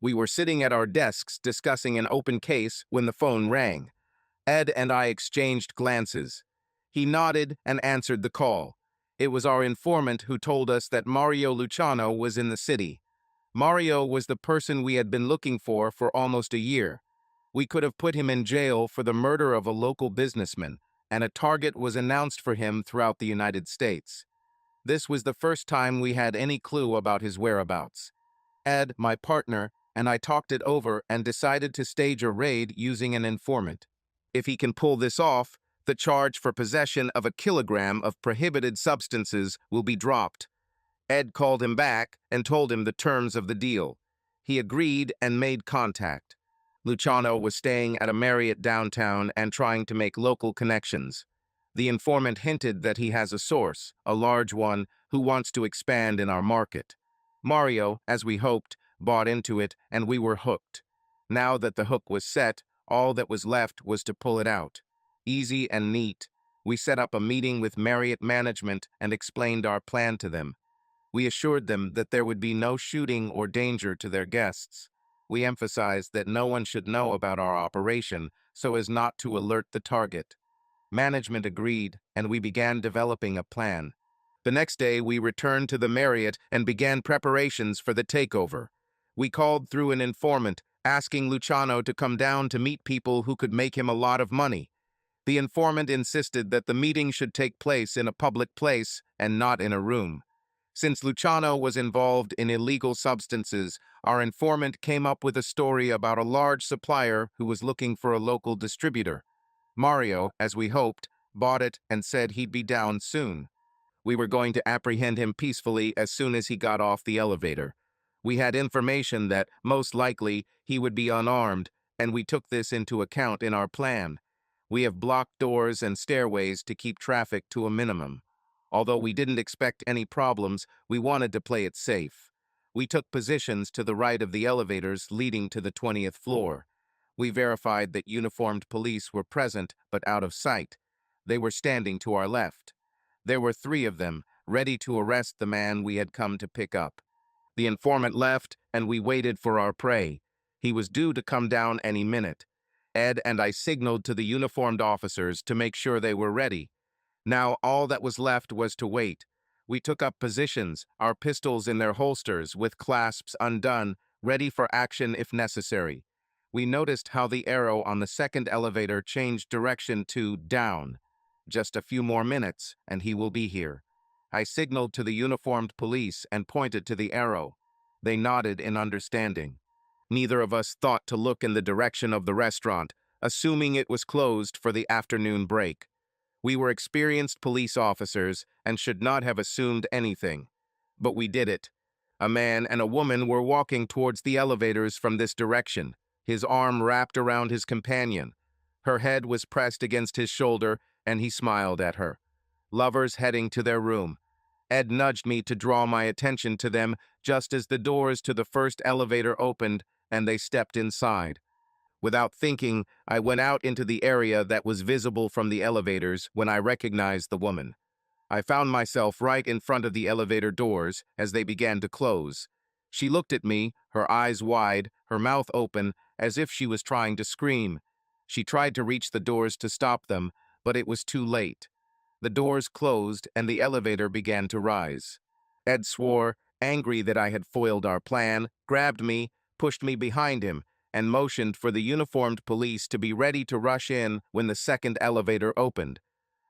We were sitting at our desks discussing an open case when the phone rang. Ed and I exchanged glances. He nodded and answered the call. It was our informant who told us that Mario Luciano was in the city. Mario was the person we had been looking for almost a year. We could have put him in jail for the murder of a local businessman, and a target was announced for him throughout the United States. This was the first time we had any clue about his whereabouts. Ed, my partner, and I talked it over and decided to stage a raid using an informant. If he can pull this off, the charge for possession of a kilogram of prohibited substances will be dropped. Ed called him back and told him the terms of the deal. He agreed and made contact. Luciano was staying at a Marriott downtown and trying to make local connections. The informant hinted that he has a source, a large one, who wants to expand in our market. Mario, as we hoped, bought into it, and we were hooked. Now that the hook was set, all that was left was to pull it out. Easy and neat. We set up a meeting with Marriott management and explained our plan to them. We assured them that there would be no shooting or danger to their guests. We emphasized that no one should know about our operation so as not to alert the target. Management agreed, and we began developing a plan. The next day, we returned to the Marriott and began preparations for the takeover. We called through an informant, asking Luciano to come down to meet people who could make him a lot of money. The informant insisted that the meeting should take place in a public place and not in a room. Since Luciano was involved in illegal substances, our informant came up with a story about a large supplier who was looking for a local distributor. Mario, as we hoped, bought it and said he'd be down soon. We were going to apprehend him peacefully as soon as he got off the elevator. We had information that, most likely, he would be unarmed, and we took this into account in our plan. We have blocked doors and stairways to keep traffic to a minimum. Although we didn't expect any problems, we wanted to play it safe. We took positions to the right of the elevators leading to the 20th floor. We verified that uniformed police were present but out of sight. They were standing to our left. There were 3 of them, ready to arrest the man we had come to pick up. The informant left, and we waited for our prey. He was due to come down any minute. Ed and I signaled to the uniformed officers to make sure they were ready. Now all that was left was to wait. We took up positions, our pistols in their holsters with clasps undone, ready for action if necessary. We noticed how the arrow on the second elevator changed direction to down. Just a few more minutes, and he will be here. I signaled to the uniformed police and pointed to the arrow. They nodded in understanding. Neither of us thought to look in the direction of the restaurant, assuming it was closed for the afternoon break. We were experienced police officers and should not have assumed anything. But we did it. A man and a woman were walking towards the elevators from this direction, his arm wrapped around his companion. Her head was pressed against his shoulder, and he smiled at her. Lovers heading to their room. Ed nudged me to draw my attention to them just as the doors to the first elevator opened and they stepped inside. Without thinking, I went out into the area that was visible from the elevators when I recognized the woman. I found myself right in front of the elevator doors as they began to close. She looked at me, her eyes wide, her mouth open, as if she was trying to scream. She tried to reach the doors to stop them, but it was too late. The doors closed and the elevator began to rise. Ed swore, angry that I had foiled our plan, grabbed me, pushed me behind him, and motioned for the uniformed police to be ready to rush in when the second elevator opened.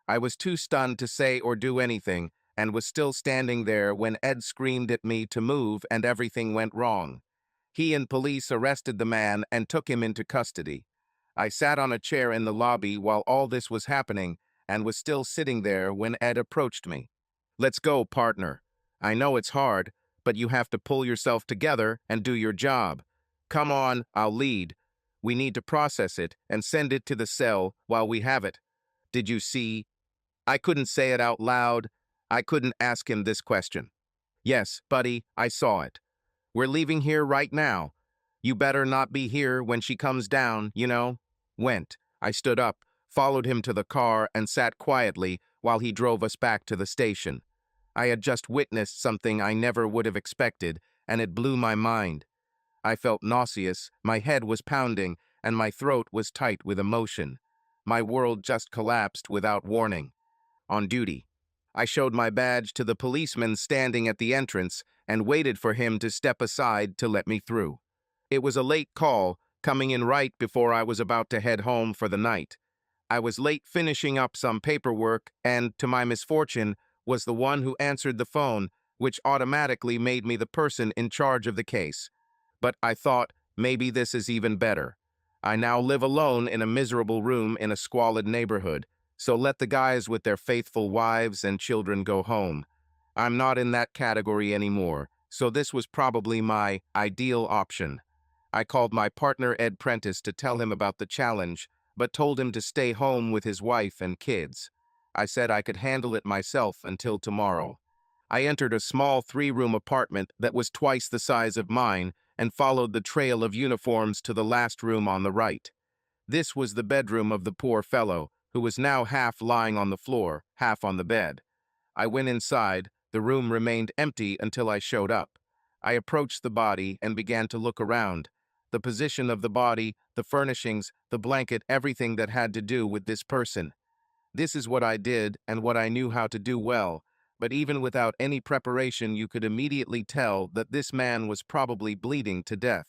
I was too stunned to say or do anything, and was still standing there when Ed screamed at me to move and everything went wrong. He and police arrested the man and took him into custody. I sat on a chair in the lobby while all this was happening and was still sitting there when Ed approached me. "Let's go, partner. I know it's hard, but you have to pull yourself together and do your job. Come on, I'll lead. We need to process it and send it to the cell while we have it. Did you see?" I couldn't say it out loud. I couldn't ask him this question. "Yes, buddy, I saw it. We're leaving here right now. You better not be here when she comes down, you know." Went. I stood up, followed him to the car, and sat quietly while he drove us back to the station. I had just witnessed something I never would have expected, and it blew my mind. I felt nauseous, my head was pounding, and my throat was tight with emotion. My world just collapsed without warning. On duty. I showed my badge to the policeman standing at the entrance and waited for him to step aside to let me through. It was a late call, coming in right before I was about to head home for the night. I was late finishing up some paperwork and, to my misfortune, was the one who answered the phone, which automatically made me the person in charge of the case. But I thought, maybe this is even better. I now live alone in a miserable room in a squalid neighborhood, so let the guys with their faithful wives and children go home. I'm not in that category anymore, so this was probably my ideal option. I called my partner Ed Prentice to tell him about the challenge, but told him to stay home with his wife and kids. I said I could handle it myself until tomorrow. I entered a small three-room apartment that was twice the size of mine and followed the trail of uniforms to the last room on the right. This was the bedroom of the poor fellow, who was now half lying on the floor, half on the bed. I went inside. The room remained empty until I showed up. I approached the body and began to look around. The position of the body, the furnishings, the blanket, everything that had to do with this person. This is what I did and what I knew how to do well, but even without any preparation you could immediately tell that this man was probably bleeding to death.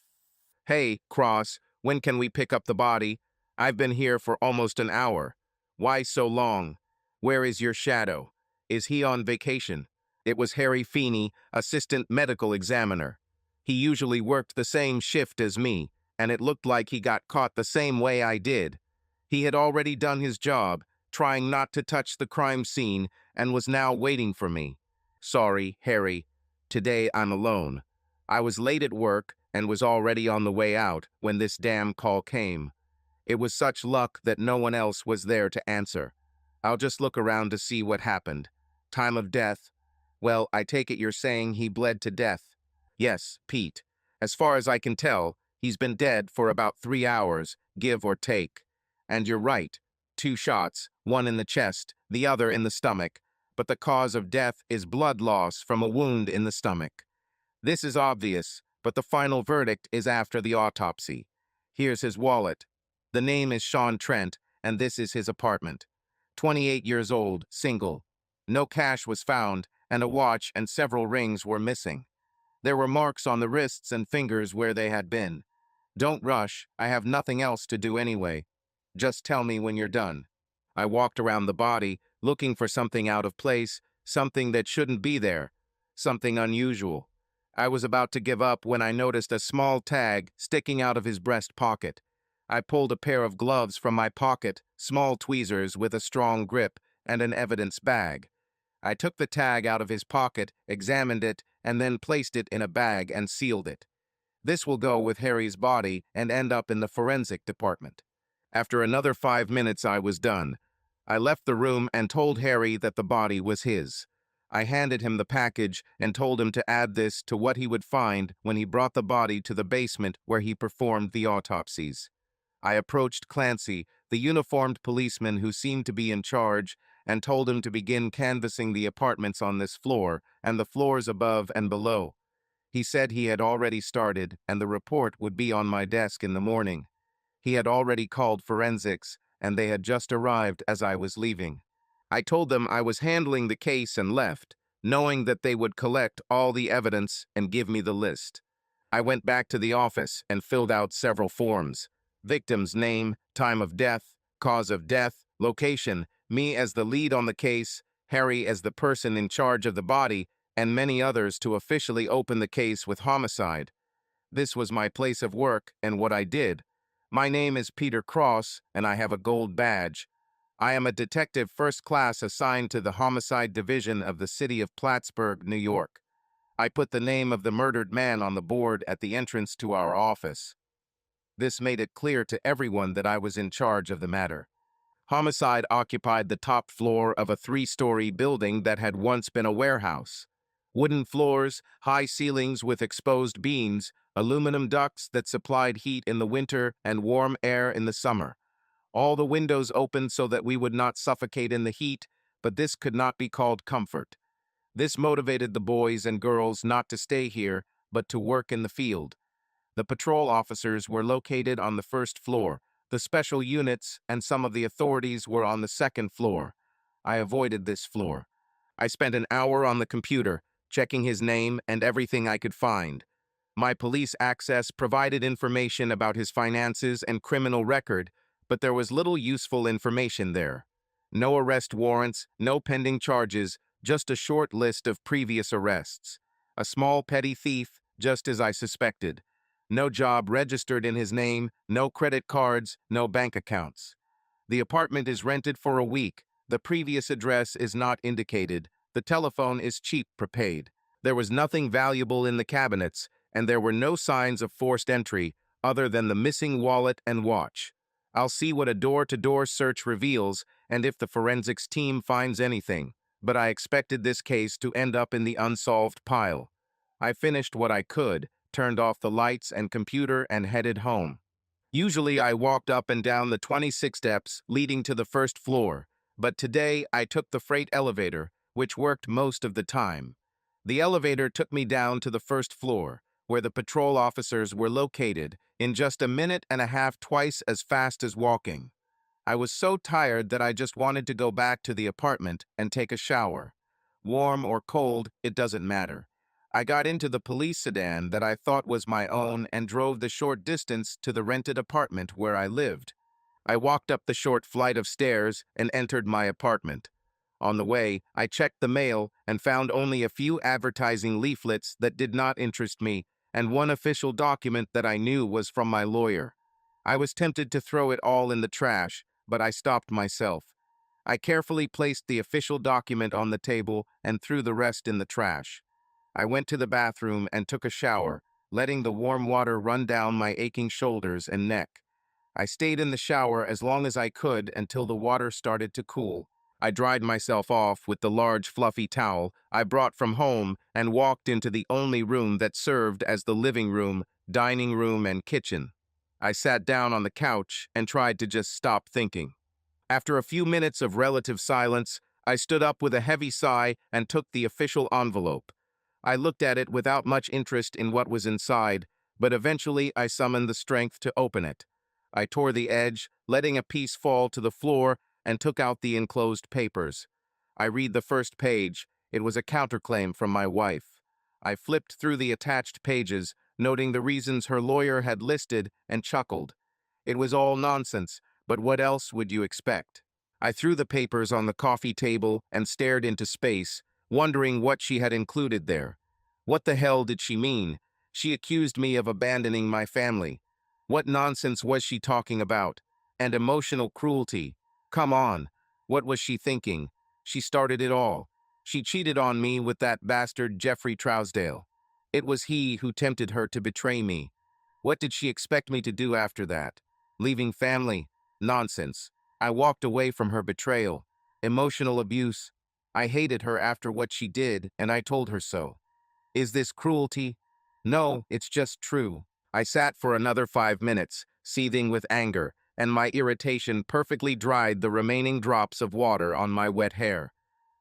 Hey, Cross, when can we pick up the body? I've been here for almost an hour. Why so long? Where is your shadow? Is he on vacation? It was Harry Feeney, assistant medical examiner. He usually worked the same shift as me, and it looked like he got caught the same way I did. He had already done his job, trying not to touch the crime scene, and was now waiting for me. Sorry, Harry. Today I'm alone. I was late at work and was already on the way out when this damn call came. It was such luck that no one else was there to answer. I'll just look around to see what happened. Time of death? Well, I take it you're saying he bled to death. Yes, Pete. As far as I can tell, he's been dead for about 3 hours, give or take. And you're right. 2 shots, one in the chest, the other in the stomach. But the cause of death is blood loss from a wound in the stomach. This is obvious, but the final verdict is after the autopsy. Here's his wallet. The name is Sean Trent, and this is his apartment. 28 years old, single. No cash was found, and a watch and several rings were missing. There were marks on the wrists and fingers where they had been. Don't rush, I have nothing else to do anyway. Just tell me when you're done. I walked around the body, looking for something out of place, something that shouldn't be there, something unusual. I was about to give up when I noticed a small tag sticking out of his breast pocket. I pulled a pair of gloves from my pocket, small tweezers with a strong grip, and an evidence bag. I took the tag out of his pocket, examined it, and then placed it in a bag and sealed it. This will go with Harry's body and end up in the forensic department. After another 5 minutes, I was done. I left the room and told Harry that the body was his. I handed him the package and told him to add this to what he would find when he brought the body to the basement where he performed the autopsies. I approached Clancy, the uniformed policeman who seemed to be in charge, and told him to begin canvassing the apartments on this floor and the floors above and below. He said he had already started and the report would be on my desk in the morning. He had already called forensics, and they had just arrived as I was leaving. I told them I was handling the case and left, knowing that they would collect all the evidence and give me the list. I went back to the office and filled out several forms. Victim's name, time of death, cause of death, location, me as the lead on the case, Harry as the person in charge of the body, and many others to officially open the case with homicide. This was my place of work and what I did. My name is Peter Cross, and I have a gold badge. I am a detective first class assigned to the Homicide Division of the City of Plattsburgh, New York. I put the name of the murdered man on the board at the entrance to our office. This made it clear to everyone that I was in charge of the matter. Homicide occupied the top floor of a 3-story building that had once been a warehouse. Wooden floors, high ceilings with exposed beams, aluminum ducts that supplied heat in the winter and warm air in the summer. All the windows opened so that we would not suffocate in the heat, but this could not be called comfort. This motivated the boys and girls not to stay here, but to work in the field. The patrol officers were located on the first floor. The special units and some of the authorities were on the second floor. I avoided this floor. I spent an hour on the computer, checking his name and everything I could find. My police access provided information about his finances and criminal record, but there was little useful information there. No arrest warrants, no pending charges, just a short list of previous arrests. A small petty thief, just as I suspected. No job registered in his name, no credit cards, no bank accounts. The apartment is rented for a week. The previous address is not indicated. The telephone is cheap prepaid. There was nothing valuable in the cabinets, and there were no signs of forced entry other than the missing wallet and watch. I'll see what a door-to-door search reveals and if the forensics team finds anything, but I expected this case to end up in the unsolved pile. I finished what I could, turned off the lights and computer, and headed home. Usually I walked up and down the 26 steps leading to the first floor, but today I took the freight elevator, which worked most of the time. The elevator took me down to the first floor, where the patrol officers were located, in just a minute and a half, twice as fast as walking. I was so tired that I just wanted to go back to the apartment and take a shower. Warm or cold, it doesn't matter. I got into the police sedan that I thought was my own and drove the short distance to the rented apartment where I lived. I walked up the short flight of stairs and entered my apartment. On the way, I checked the mail and found only a few advertising leaflets that did not interest me and one official document that I knew was from my lawyer. I was tempted to throw it all in the trash, but I stopped myself. I carefully placed the official document on the table and threw the rest in the trash. I went to the bathroom and took a shower, letting the warm water run down my aching shoulders and neck. I stayed in the shower as long as I could until the water started to cool. I dried myself off with the large fluffy towel I brought from home and walked into the only room that served as the living room, dining room, and kitchen. I sat down on the couch and tried to just stop thinking. After a few minutes of relative silence, I stood up with a heavy sigh and took the official envelope. I looked at it without much interest in what was inside, but eventually I summoned the strength to open it. I tore the edge, letting a piece fall to the floor, and took out the enclosed papers. I read the first page. It was a counterclaim from my wife. I flipped through the attached pages, noting the reasons her lawyer had listed, and chuckled. It was all nonsense, but what else would you expect? I threw the papers on the coffee table and stared into space, wondering what she had included there. What the hell did she mean? She accused me of abandoning my family. What nonsense was she talking about? And emotional cruelty. Come on. What was she thinking? She started it all. She cheated on me with that bastard Jeffrey Trousdale. It was he who tempted her to betray me. What did she expect me to do after that? Leaving family? Nonsense. I walked away from her betrayal. Emotional abuse. I hated her after what she did, and I told her so. Is this cruelty? No, it's just true. I sat for another 5 minutes, seething with anger, and my irritation perfectly dried the remaining drops of water on my wet hair.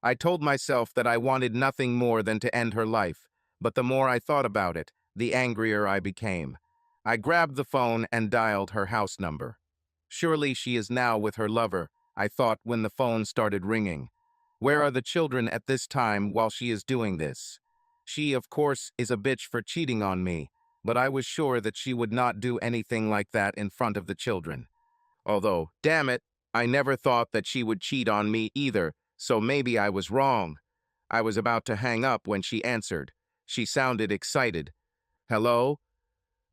I told myself that I wanted nothing more than to end her life, but the more I thought about it, the angrier I became. I grabbed the phone and dialed her house number. Surely she is now with her lover, I thought when the phone started ringing. Where are the children at this time while she is doing this? She, of course, is a bitch for cheating on me, but I was sure that she would not do anything like that in front of the children. Although, damn it, I never thought that she would cheat on me either, so maybe I was wrong. I was about to hang up when she answered. She sounded excited. Hello?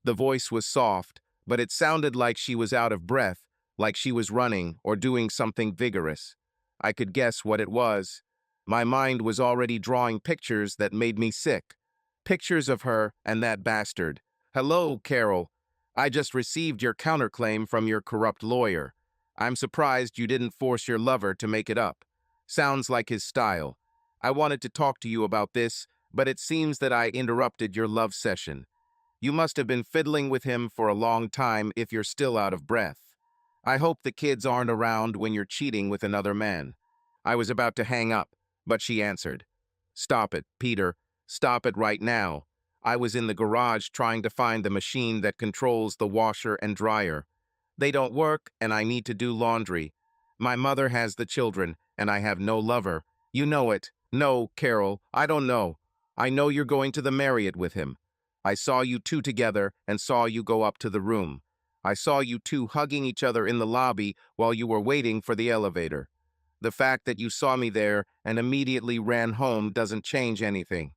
The voice was soft, but it sounded like she was out of breath, like she was running or doing something vigorous. I could guess what it was. My mind was already drawing pictures that made me sick. Pictures of her and that bastard. Hello, Carol. I just received your counterclaim from your corrupt lawyer. I'm surprised you didn't force your lover to make it up. Sounds like his style. I wanted to talk to you about this, but it seems that I interrupted your love session. You must have been fiddling with him for a long time if you're still out of breath. I hope the kids aren't around when you're cheating with another man. I was about to hang up, but she answered. Stop it, Peter. Stop it right now. I was in the garage trying to find the machine that controls the washer and dryer. They don't work, and I need to do laundry. My mother has the children, and I have no lover. You know it. No, Carol, I don't know. I know you're going to the Marriott with him. I saw you two together and saw you go up to the room. I saw you two hugging each other in the lobby while you were waiting for the elevator. The fact that you saw me there and immediately ran home doesn't change anything.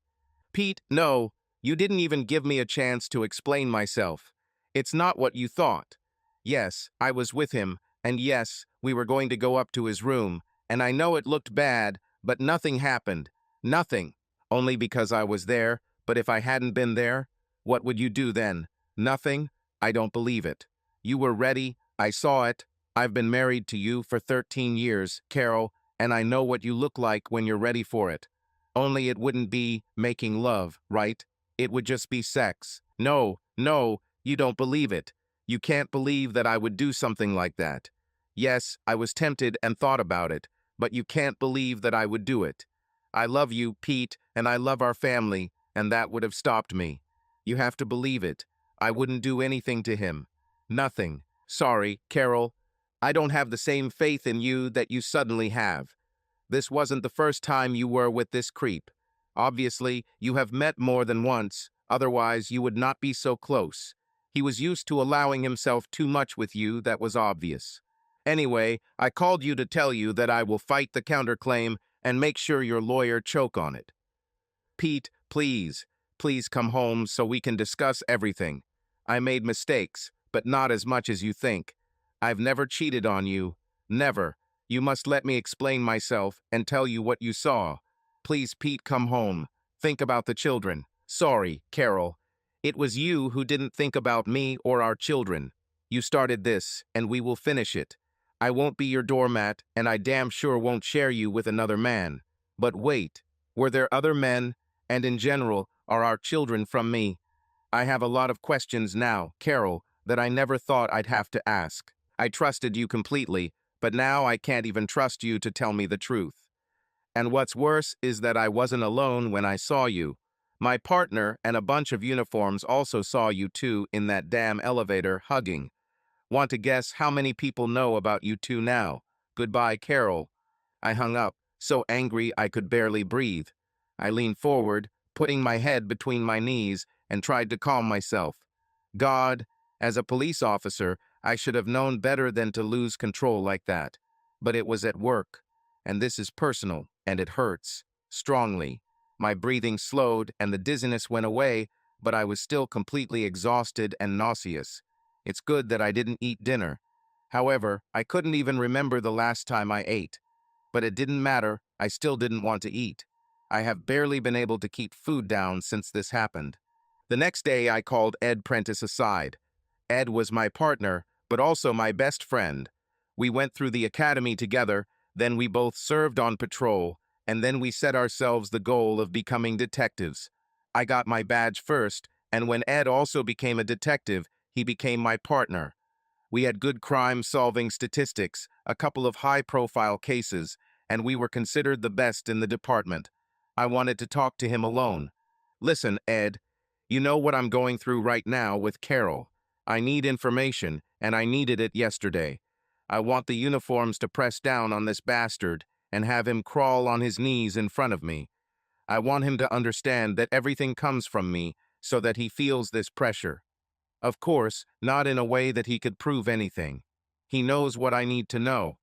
Pete, no, you didn't even give me a chance to explain myself. It's not what you thought. Yes, I was with him, and yes, we were going to go up to his room, and I know it looked bad, but nothing happened. Nothing. Only because I was there, but if I hadn't been there, what would you do then? Nothing? I don't believe it. You were ready, I saw it. I've been married to you for 13 years, Carol, and I know what you look like when you're ready for it. Only it wouldn't be making love, right? It would just be sex. No, no, you don't believe it. You can't believe that I would do something like that. Yes, I was tempted and thought about it, but you can't believe that I would do it. I love you, Pete, and I love our family, and that would have stopped me. You have to believe it. I wouldn't do anything to him. Nothing. Sorry, Carol. I don't have the same faith in you that you suddenly have. This wasn't the first time you were with this creep. Obviously, you have met more than once, otherwise you would not be so close. He was used to allowing himself too much with you, that was obvious. Anyway, I called you to tell you that I will fight the counterclaim and make sure your lawyer choke on it. Pete, please, please come home so we can discuss everything. I made mistakes, but not as much as you think. I've never cheated on you. Never. You must let me explain myself and tell you what you saw. Please, Pete, come home. Think about the children. Sorry, Carol. It was you who didn't think about me or our children. You started this, and we will finish it. I won't be your doormat, and I damn sure won't share you with another man. But wait, were there other men? And in general, are our children from me? I have a lot of questions now, Carol, that I never thought I'd have to ask. I trusted you completely, but now I can't even trust you to tell me the truth. And what's worse is that I wasn't alone when I saw you. My partner and a bunch of uniforms also saw you two in that damn elevator hugging. Want to guess how many people know about you two now? Goodbye, Carol. I hung up, so angry I could barely breathe. I leaned forward, putting my head between my knees, and tried to calm myself. God, as a police officer, I should have known better than to lose control like that. But it was at work, and this is personal, and it hurts. Strongly. My breathing slowed, and the dizziness went away, but I was still completely exhausted and nauseous. It's good that I didn't eat dinner. However, I couldn't even remember the last time I ate. But it didn't matter, I still didn't want to eat. I have barely been able to keep food down since this happened. The next day I called Ed Prentice aside. Ed was my partner, but also my best friend. We went through the academy together, then we both served on patrol, and then we set ourselves the goal of becoming detectives. I got my badge first, and when Ed also became a detective, he became my partner. We had good crime-solving statistics, a couple of high-profile cases, and we were considered the best in the department. I wanted to talk to him alone. Listen, Ed, you know what I'm going through right now with Carol. I need information, and I needed it yesterday. I want the uniforms to press down on this bastard and have him crawl on his knees in front of me. I want him to understand that everything comes from me so that he feels this pressure. Of course, not in a way that he could prove anything. He knows what I need to know.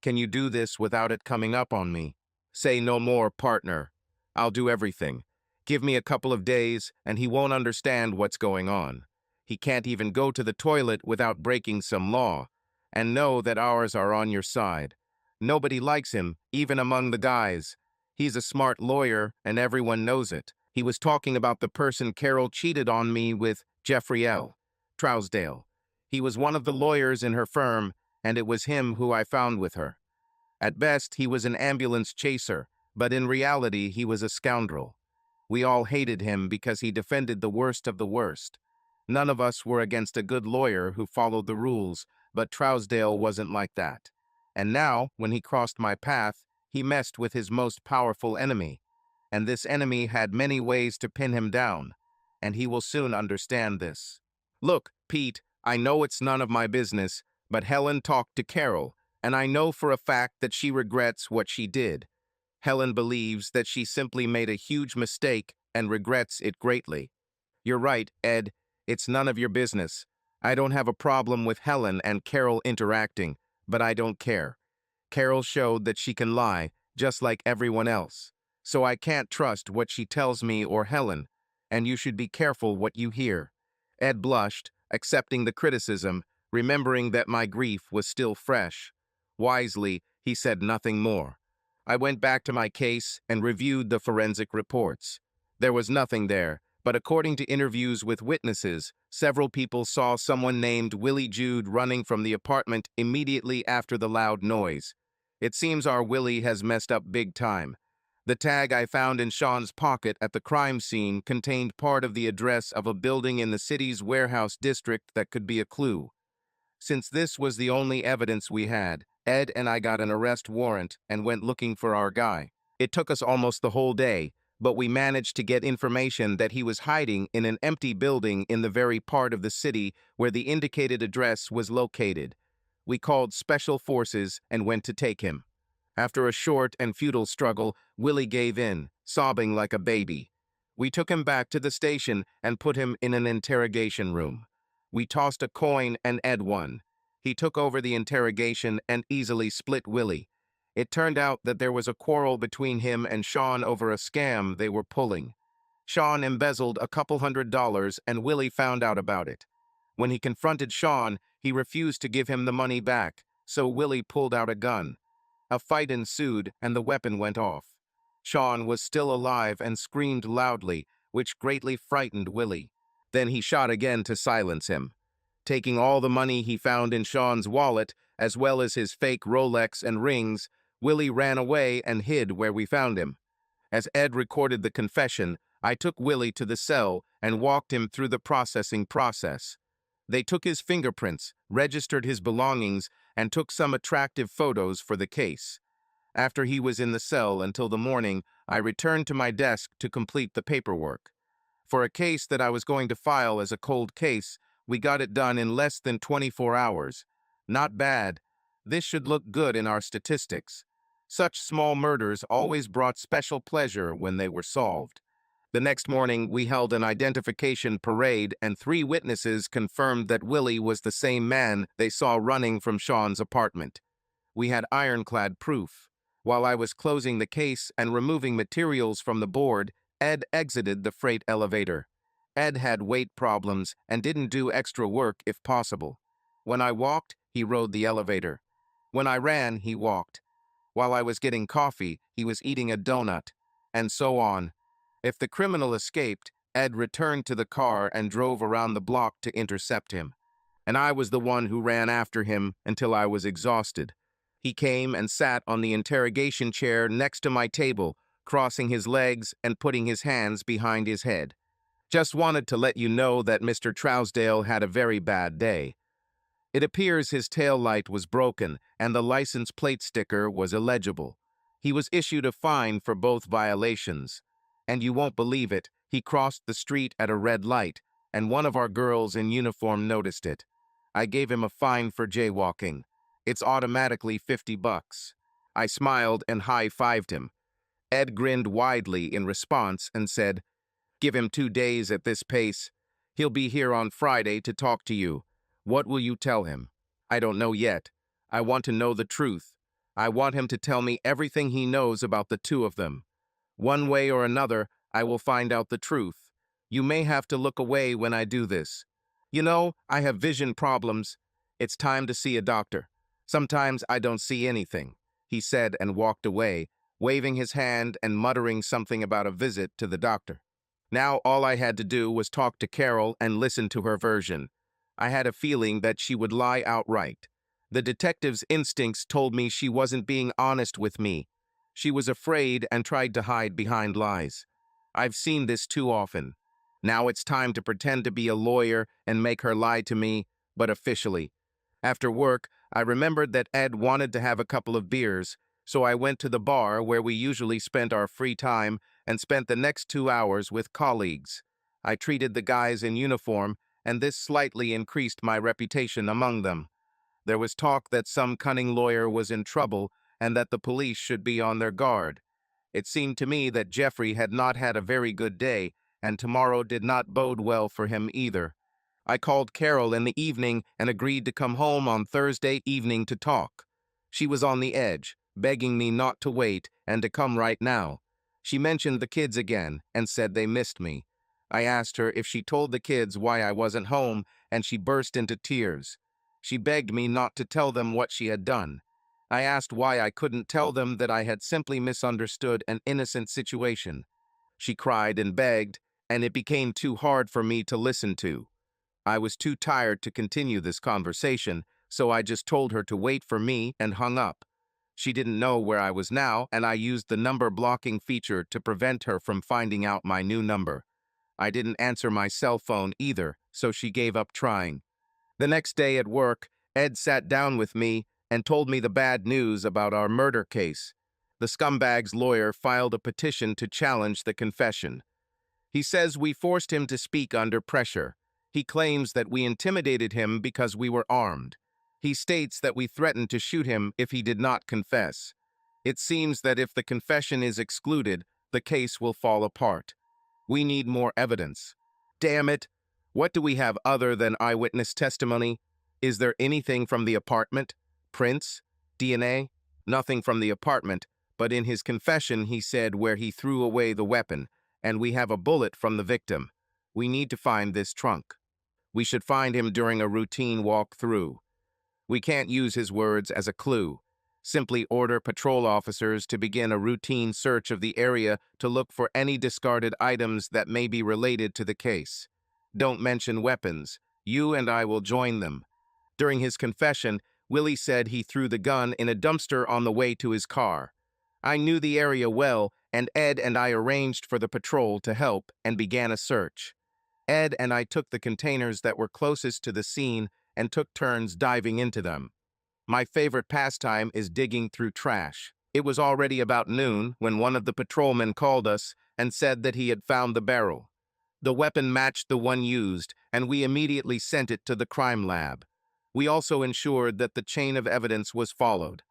Can you do this without it coming up on me? Say no more, partner. I'll do everything. Give me a couple of days, and he won't understand what's going on. He can't even go to the toilet without breaking some law. And know that ours are on your side. Nobody likes him, even among the guys. He's a smart lawyer, and everyone knows it. He was talking about the person Carol cheated on me with, Jeffrey L. Trousdale. He was one of the lawyers in her firm, and it was him who I found with her. At best, he was an ambulance chaser, but in reality, he was a scoundrel. We all hated him because he defended the worst of the worst. None of us were against a good lawyer who followed the rules, but Trousdale wasn't like that. And now, when he crossed my path, he messed with his most powerful enemy. And this enemy had many ways to pin him down. and he will soon understand this. Look, Pete, I know it's none of my business, but Helen talked to Carol, and I know for a fact that she regrets what she did. Helen believes that she simply made a huge mistake and regrets it greatly. You're right, Ed. It's none of your business. I don't have a problem with Helen and Carol interacting, but I don't care. Carol showed that she can lie, just like everyone else. So I can't trust what she tells me or Helen, and you should be careful what you hear. Ed blushed, accepting the criticism, remembering that my grief was still fresh. Wisely, he said nothing more. I went back to my case and reviewed the forensic reports. There was nothing there, but according to interviews with witnesses, several people saw someone named Willie Jude running from the apartment immediately after the loud noise. It seems our Willie has messed up big time. The tag I found in Sean's pocket at the crime scene contained part of the address of a building in the city's warehouse district that could be a clue. Since this was the only evidence we had, Ed and I got an arrest warrant and went looking for our guy. It took us almost the whole day, but we managed to get information that he was hiding in an empty building in the very part of the city where the indicated address was located. We called special forces and went to take him. After a short and futile struggle, Willie gave in, sobbing like a baby. We took him back to the station and put him in an interrogation room. We tossed a coin and Ed won. He took over the interrogation and easily split Willie. It turned out that there was a quarrel between him and Sean over a scam they were pulling. Sean embezzled a couple $100 and Willie found out about it. When he confronted Sean, he refused to give him the money back, so Willie pulled out a gun. A fight ensued and the weapon went off. Sean was still alive and screamed loudly, which greatly frightened Willie. Then he shot again to silence him. Taking all the money he found in Sean's wallet, as well as his fake Rolex and rings, Willie ran away and hid where we found him. As Ed recorded the confession, I took Willie to the cell and walked him through the processing process. They took his fingerprints, registered his belongings, and took some attractive photos for the case. After he was in the cell until the morning, I returned to my desk to complete the paperwork. For a case that I was going to file as a cold case, we got it done in less than 24 hours. Not bad. This should look good in our statistics. Such small murders always brought special pleasure when they were solved. The next morning, we held an identification parade and 3 witnesses confirmed that Willie was the same man they saw running from Sean's apartment. We had ironclad proof. While I was closing the case and removing materials from the board, Ed exited the freight elevator. Ed had weight problems and didn't do extra work if possible. When I walked, he rode the elevator. When I ran, he walked. While I was getting coffee, he was eating a donut, and so on. If the criminal escaped, Ed returned to the car and drove around the block to intercept him. And I was the one who ran after him until I was exhausted. He came and sat on the interrogation chair next to my table, crossing his legs and putting his hands behind his head. Just wanted to let you know that Mr. Trousdale had a very bad day. It appears his tail light was broken and the license plate sticker was illegible. He was issued a fine for both violations. And you won't believe it, he crossed the street at a red light, and one of our girls in uniform noticed it. I gave him a fine for jaywalking. It's automatically $50. I smiled and high-fived him. Ed grinned widely in response and said, "Give him 2 days at this pace. He'll be here on Friday to talk to you. What will you tell him?" "I don't know yet. I want to know the truth. I want him to tell me everything he knows about the 2 of them. One way or another, I will find out the truth. You may have to look away when I do this. You know, I have vision problems. It's time to see a doctor. Sometimes I don't see anything," he said and walked away, waving his hand and muttering something about a visit to the doctor. Now all I had to do was talk to Carol and listen to her version. I had a feeling that she would lie outright. The detective's instincts told me she wasn't being honest with me. She was afraid and tried to hide behind lies. I've seen this too often. Now it's time to pretend to be a lawyer and make her lie to me, but officially. After work, I remembered that Ed wanted to have a couple of beers, so I went to the bar where we usually spent our free time and spent the next 2 hours with colleagues. I treated the guys in uniform, and this slightly increased my reputation among them. There was talk that some cunning lawyer was in trouble and that the police should be on their guard. It seemed to me that Jeffrey had not had a very good day, and tomorrow did not bode well for him either. I called Carol in the evening and agreed to come home on Thursday evening to talk. She was on the edge, begging me not to wait and to come right now. She mentioned the kids again and said they missed me. I asked her if she told the kids why I wasn't home, and she burst into tears. She begged me not to tell them what she had done. I asked why I couldn't tell them that I had simply misunderstood an innocent situation. She cried and begged, and it became too hard for me to listen to. I was too tired to continue this conversation, so I just told her to wait for me and hung up. She didn't know where I was now, and I used the number blocking feature to prevent her from finding out my new number. I didn't answer my cell phone either, so she gave up trying. The next day at work, Ed sat down with me and told me the bad news about our murder case. The scumbag's lawyer filed a petition to challenge the confession. He says we forced him to speak under pressure. He claims that we intimidated him because we were armed. He states that we threatened to shoot him if he did not confess. It seems that if the confession is excluded, the case will fall apart. We need more evidence. Damn it! What do we have other than eyewitness testimony? Is there anything from the apartment? Prints? DNA? Nothing from the apartment, but in his confession he said where he threw away the weapon, and we have a bullet from the victim. We need to find this trunk. We should find him during a routine walk-through. We can't use his words as a clue. Simply order patrol officers to begin a routine search of the area to look for any discarded items that may be related to the case. Don't mention weapons. You and I will join them. During his confession, Willie said he threw the gun in a dumpster on the way to his car. I knew the area well, and Ed and I arranged for the patrol to help and began a search. Ed and I took the containers that were closest to the scene and took turns diving into them. My favorite pastime is digging through trash. It was already about noon when one of the patrolmen called us and said that he had found the barrel. The weapon matched the one used, and we immediately sent it to the crime lab. We also ensured that the chain of evidence was followed.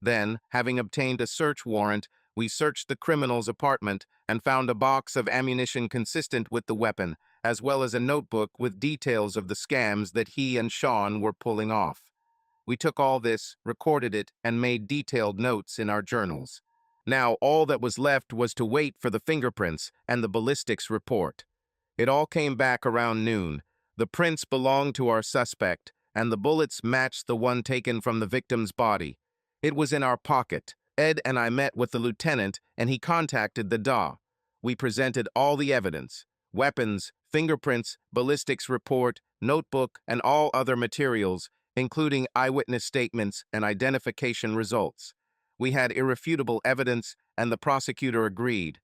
Then, having obtained a search warrant, we searched the criminal's apartment and found a box of ammunition consistent with the weapon, as well as a notebook with details of the scams that he and Sean were pulling off. We took all this, recorded it, and made detailed notes in our journals. Now, all that was left was to wait for the fingerprints and the ballistics report. It all came back around noon. The prints belonged to our suspect, and the bullets matched the one taken from the victim's body. It was in our pocket. Ed and I met with the lieutenant, and he contacted the DA. We presented all the evidence: weapons, fingerprints, ballistics report, notebook, and all other materials, including eyewitness statements and identification results. We had irrefutable evidence, and the prosecutor agreed.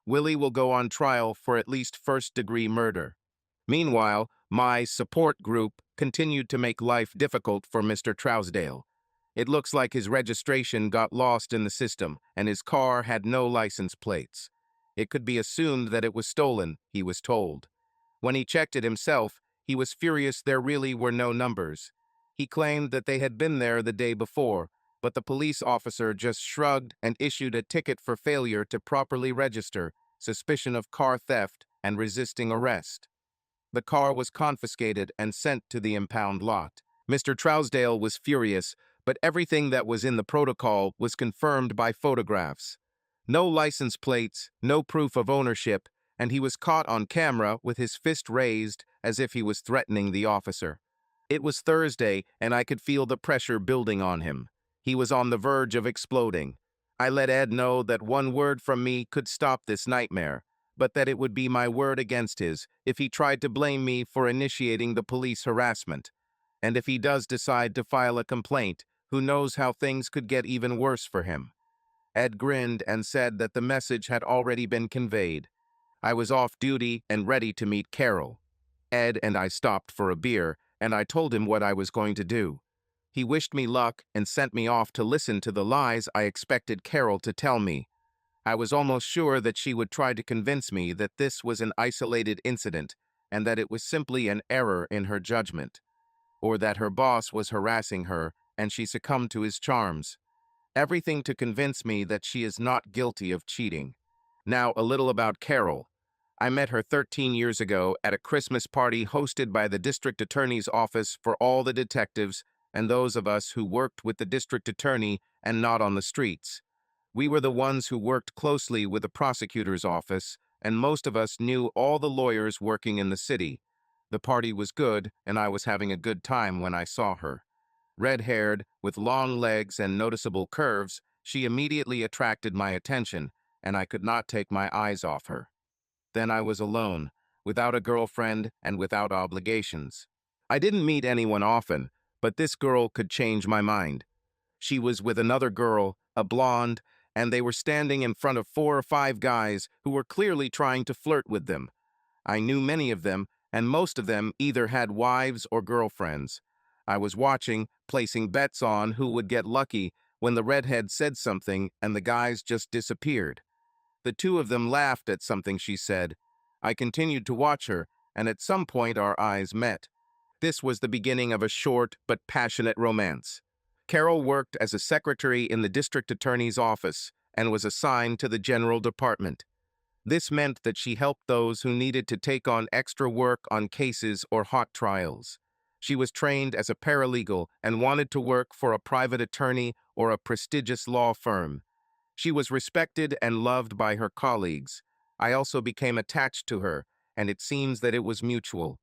Willie will go on trial for at least first-degree murder. Meanwhile, my support group continued to make life difficult for Mr. Trousdale. It looks like his registration got lost in the system, and his car had no license plates. It could be assumed that it was stolen, he was told. When he checked it himself, he was furious there really were no numbers. He claimed that they had been there the day before, but the police officer just shrugged and issued a ticket for failure to properly register, suspicion of car theft, and resisting arrest. The car was confiscated and sent to the impound lot. Mr. Trousdale was furious, but everything that was in the protocol was confirmed by photographs. No license plates, no proof of ownership, and he was caught on camera with his fist raised as if he was threatening the officer. It was Thursday, and I could feel the pressure building on him. He was on the verge of exploding. I let Ed know that one word from me could stop this nightmare, but that it would be my word against his if he tried to blame me for initiating the police harassment. And if he does decide to file a complaint, who knows how things could get even worse for him. Ed grinned and said that the message had already been conveyed. I was off duty and ready to meet Carol. Ed and I stopped for a beer, and I told him what I was going to do. He wished me luck and sent me off to listen to the lies I expected Carol to tell me. I was almost sure that she would try to convince me that this was an isolated incident and that it was simply an error in her judgment, or that her boss was harassing her and she succumbed to his charms. Everything to convince me that she is not guilty of cheating. Now, a little about Carol. I met her 13 years ago at a Christmas party hosted by the district attorney's office for all the detectives and those of us who worked with the district attorney and not on the streets. We were the ones who worked closely with the prosecutor's office, and most of us knew all the lawyers working in the city. The party was good, and I was having a good time when I saw her. Red-haired, with long legs and noticeable curves, she immediately attracted my attention, and I could not take my eyes off her. Then I was alone, without a girlfriend and without obligations. I didn't meet anyone often, but this girl could change my mind. She was with another girl, a blonde, and they were standing in front of 4 or 5 guys who were clearly trying to flirt with them. I knew many of them, and most of them either had wives or girlfriends. I was watching, placing bets on who would get lucky when the redhead said something and the guys just disappeared. The two of them laughed at something she said. I continued to watch her, and at some point our eyes met. This was the beginning of a short but passionate romance. Carol worked as a secretary in the district attorney's office and was assigned to the general department. This meant that she helped those who needed to take on extra work on cases or hot trials. She was trained as a paralegal and wanted to work for a private attorney or a prestigious law firm. She was respected and loved by her colleagues. I also became attached to her, and it seems that it was mutual.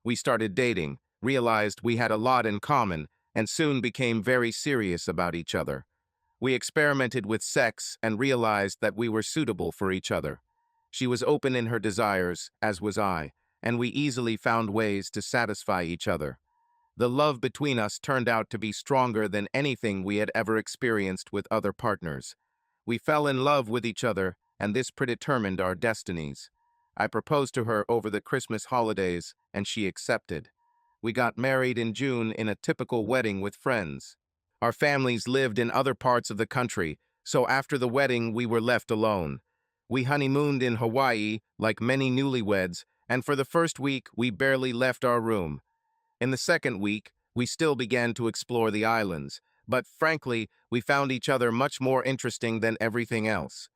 We started dating, realized we had a lot in common, and soon became very serious about each other. We experimented with sex and realized that we were suitable for each other. She was open in her desires, as was I, and we easily found ways to satisfy each other. The love between us turned out to be stronger than anything we had ever experienced with other partners. We fell in love with each other, and this predetermined our destinies. I proposed to her over the Christmas holidays, and she accepted. We got married in June in a typical wedding with friends. Our families lived in other parts of the country, so after the wedding we were left alone. We honeymooned in Hawaii, like many newlyweds, and for the first week we barely left our room. In the second week, we still began to explore the islands, but frankly, we found each other much more interesting than everything else.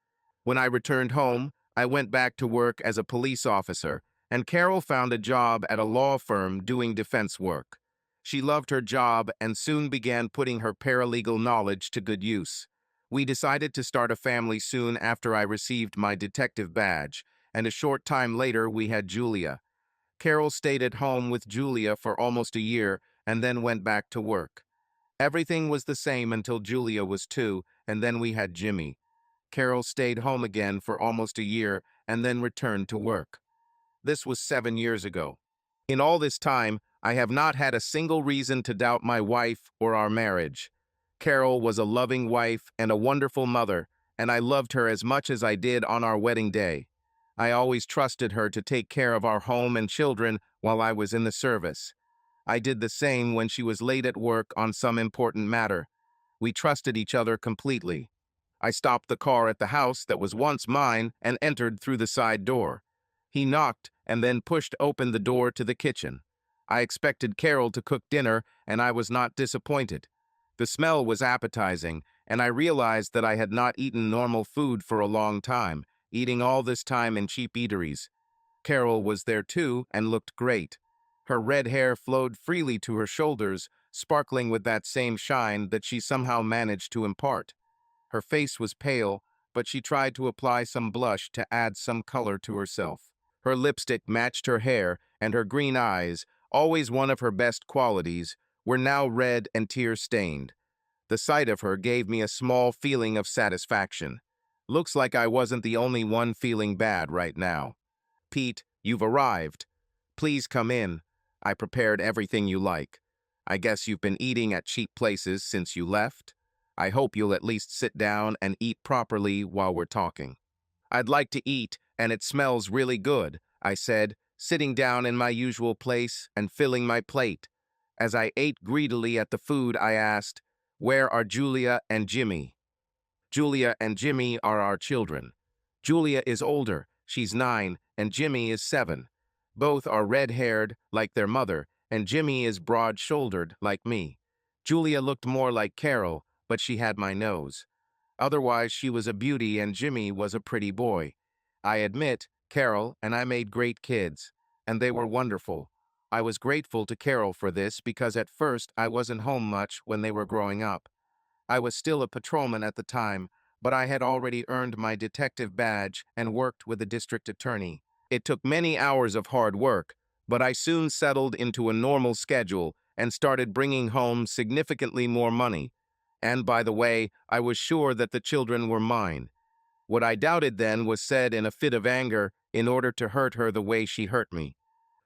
When I returned home, I went back to work as a police officer, and Carol found a job at a law firm doing defense work. She loved her job and soon began putting her paralegal knowledge to good use. We decided to start a family soon after I received my detective badge, and a short time later we had Julia. Carol stayed at home with Julia for almost a year and then went back to work. Everything was the same until Julia was 2, and then we had Jimmy. Carol stayed home again for almost a year and then returned to work. This was 7 years ago. In all this time, I have not had a single reason to doubt my wife or our marriage. Carol was a loving wife and a wonderful mother, and I loved her as much as I did on our wedding day. I always trusted her to take care of our home and children while I was in the service. I did the same when she was late at work on some important matter. We trusted each other completely. I stopped the car at the house that was once mine and entered through the side door. He knocked and then pushed open the door to the kitchen. I expected Carol to cook dinner, and I was not disappointed. The smell was appetizing, and I realized that I had not eaten normal food for a long time, eating all this time in cheap eateries. Carol was there too and looked great. Her red hair flowed freely to her shoulders, sparkling with that same shine that she somehow managed to impart. Her face was pale, but she tried to apply some blush to add some color to herself. Her lipstick matched her hair, and her green eyes, always one of her best qualities, were now red and tear-stained. The sight of her gave me a small feeling of satisfaction. Looks like I wasn't the only one feeling bad right now. Pete, you've arrived. Please come in. I prepared everything you like. I guess you've been eating at cheap places since you left. I hope you'll at least sit down and eat properly while we're talking. I'd like to eat, and it smells really good, I said, sitting down in my usual place and filling my plate. As I ate greedily at the food, I asked, "Where are Julia and Jimmy?" Julia and Jimmy are our children. Julia is older, she's 9, and Jimmy is 7. Both are red-haired, like their mother, and Jimmy is broad-shouldered, like me. Julia looked more like Carol, but she had my nose. Otherwise, she was a beauty and Jimmy was a pretty boy. I admit, Carol and I made great kids, and they were wonderful. I was grateful to Carol for this because at first I wasn't home much when they were growing up. I was still a patrolman at the time, but I had already earned my detective badge and worked with the district attorney. It took many hours of hard work, but I soon settled into a normal schedule and started bringing home significantly more money. And by the way, I was sure that the children were mine. What I doubted then was said in a fit of anger in order to hurt her the way she hurt me.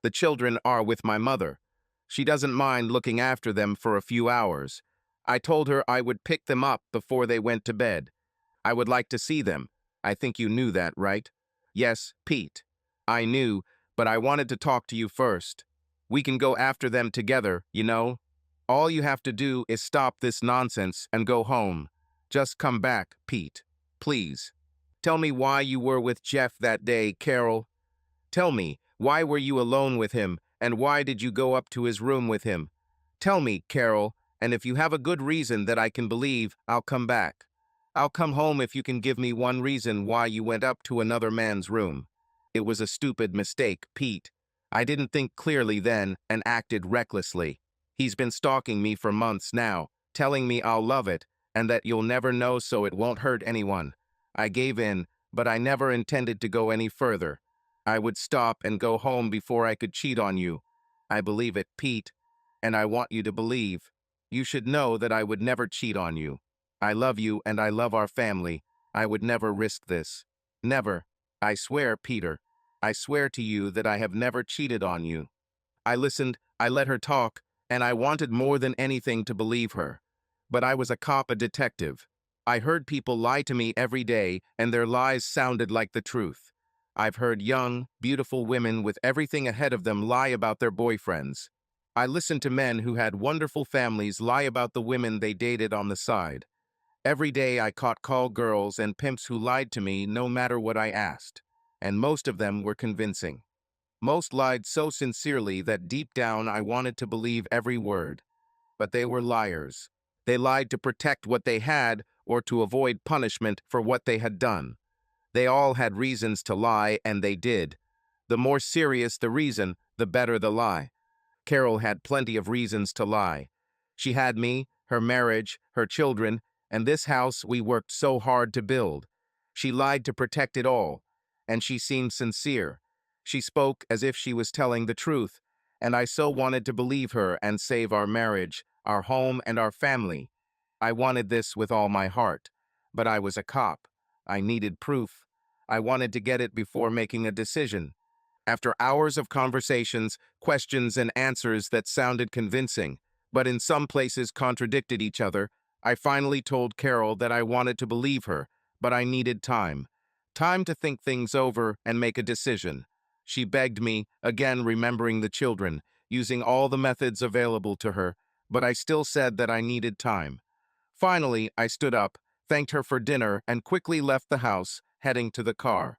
The children are with my mother. She doesn't mind looking after them for a few hours. I told her I would pick them up before they went to bed. I would like to see them. I think you knew that, right? Yes, Pete. I knew, but I wanted to talk to you first. We can go after them together, you know? All you have to do is stop this nonsense and go home. Just come back, Pete. Please. Tell me why you were with Jeff that day, Carol. Tell me, why were you alone with him, and why did you go up to his room with him? Tell me, Carol, and if you have a good reason that I can believe, I'll come back. I'll come home if you can give me one reason why you went up to another man's room. It was a stupid mistake, Pete. I didn't think clearly then and acted recklessly. He's been stalking me for months now, telling me I'll love it, and that you'll never know so it won't hurt anyone. I gave in, but I never intended to go any further. I would stop and go home before I could cheat on you. I believe it, Pete, and I want you to believe. You should know that I would never cheat on you. I love you and I love our family. I would never risk this. Never. I swear, Peter. I swear to you that I have never cheated on you. I listened, I let her talk, and I wanted more than anything to believe her. But I was a cop, a detective. I heard people lie to me every day, and their lies sounded like the truth. I've heard young, beautiful women with everything ahead of them lie about their boyfriends. I listened to men who had wonderful families lie about the women they dated on the side. Every day I caught call girls and pimps who lied to me no matter what I asked, and most of them were convincing. Most lied so sincerely that deep down I wanted to believe every word. But they were liars. They lied to protect what they had or to avoid punishment for what they had done. They all had reasons to lie, and they did. The more serious the reason, the better the lie. Carol had plenty of reasons to lie. She had me, her marriage, her children, and this house we worked so hard to build. She lied to protect it all, and she seemed sincere. She spoke as if she was telling the truth, and I so wanted to believe her and save our marriage, our home, and our family. I wanted this with all my heart, but I was a cop. I needed proof. I wanted to get it before making a decision. After hours of conversations, questions, and answers that sounded convincing, but in some places contradicted each other, I finally told Carol that I wanted to believe her, but I needed time. Time to think things over and make a decision. She begged me, again remembering the children, using all the methods available to her, but I still said that I needed time. Finally, I stood up, thanked her for dinner, and quickly left the house, heading to the car.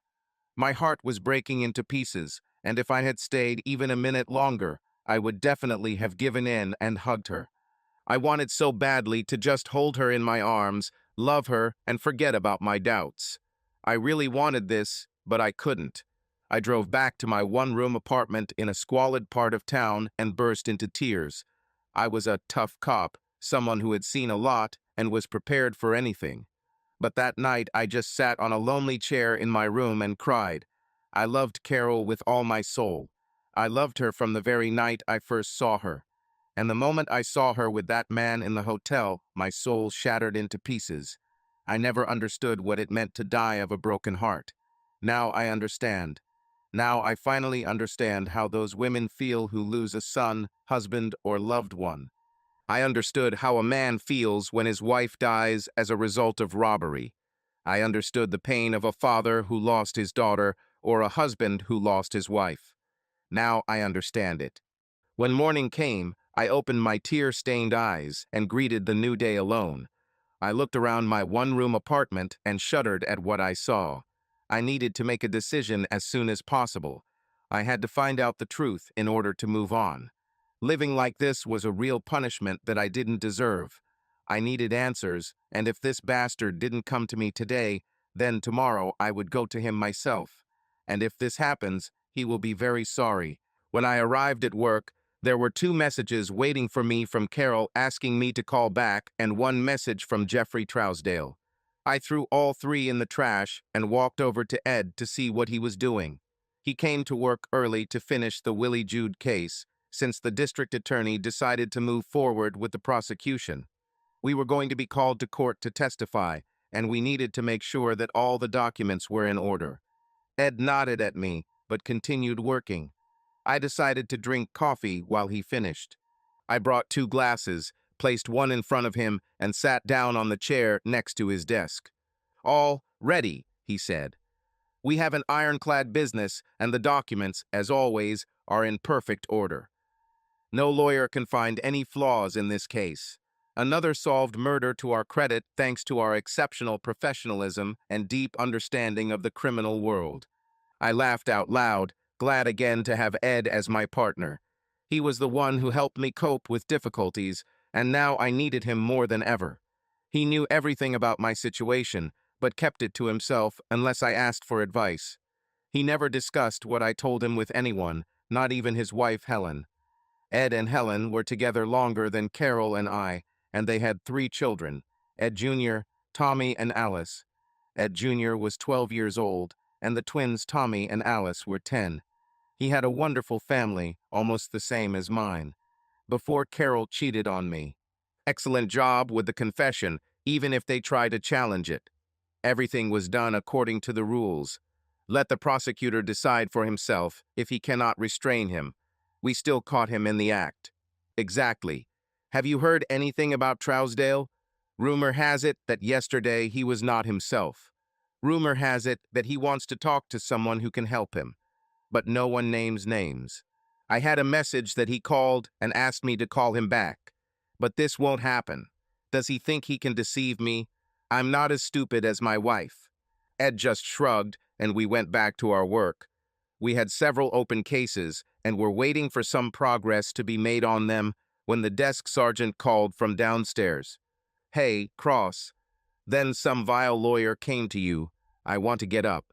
My heart was breaking into pieces, and if I had stayed even a minute longer, I would definitely have given in and hugged her. I wanted so badly to just hold her in my arms, love her, and forget about my doubts. I really wanted this, but I couldn't. I drove back to my one-room apartment in a squalid part of town and burst into tears. I was a tough cop, someone who had seen a lot and was prepared for anything. But that night I just sat on a lonely chair in my room and cried. I loved Carol with all my soul. I loved her from the very night I first saw her. And the moment I saw her with that man in the hotel, my soul shattered into pieces. I never understood what it meant to die of a broken heart. Now I understand. Now I finally understand how those women feel who lose a son, husband, or loved one. I understood how a man feels when his wife dies as a result of robbery. I understood the pain of a father who lost his daughter or a husband who lost his wife. Now I understand it. When morning came, I opened my tear-stained eyes and greeted the new day alone. I looked around my one-room apartment and shuddered at what I saw. I needed to make a decision as soon as possible. I had to find out the truth in order to move on. Living like this was a real punishment that I didn't deserve. I needed answers, and if this bastard didn't come to me today, then tomorrow I would go to him myself. And if this happens, he will be very sorry. When I arrived at work, there were 2 messages waiting for me from Carol asking me to call back and 1 message from Jeffrey Trousdale. I threw all 3 in the trash and walked over to Ed to see what he was doing. He came to work early to finish the Willie Jude case, since the district attorney decided to move forward with the prosecution. We were going to be called to court to testify, and we needed to make sure that all the documents were in order. Ed nodded at me, but continued working. I decided to drink coffee while he finished. I brought 2 glasses, placed one in front of him, and sat down on the chair next to his desk. "All ready," he said. "We have an ironclad business, and the documents, as always, are in perfect order. No lawyer can find any flaws in this case. Another solved murder to our credit thanks to our exceptional professionalism and deep understanding of the criminal world." I laughed out loud, glad again to have Ed as my partner. He was the one who helped me cope with difficulties, and now I needed him more than ever. He knew everything about my situation, but kept it to himself unless I asked for advice. He never discussed what I told him with anyone, not even his wife Helen. Ed and Helen were together longer than Carol and I, and they had 3 children, Ed Jr., Tommy, and Alice. Ed Jr. was 12 years old, and the twins Tommy and Alice were 10. He had a wonderful family, almost the same as mine, before Carol cheated on me. Excellent job with the confession, even if they try to challenge it. Everything was done according to the rules. Let the prosecutor decide for himself if he cannot restrain him. We still caught him in the act. Exactly. Have you heard anything about Trousdale? Rumor has it that yesterday he was not himself. Rumor has it that he wants to talk to someone who can help him, but no one names names. I had a message that he called and asked me to call him back, but this won't happen. Does he think he can deceive me? I'm not as stupid as my wife. Ed just shrugged, and we went back to our work. We had several open cases and were waiting for some progress to be made on them when the desk sergeant called from downstairs. "Hey, Cross. Then some vile lawyer came to you. I want to get up.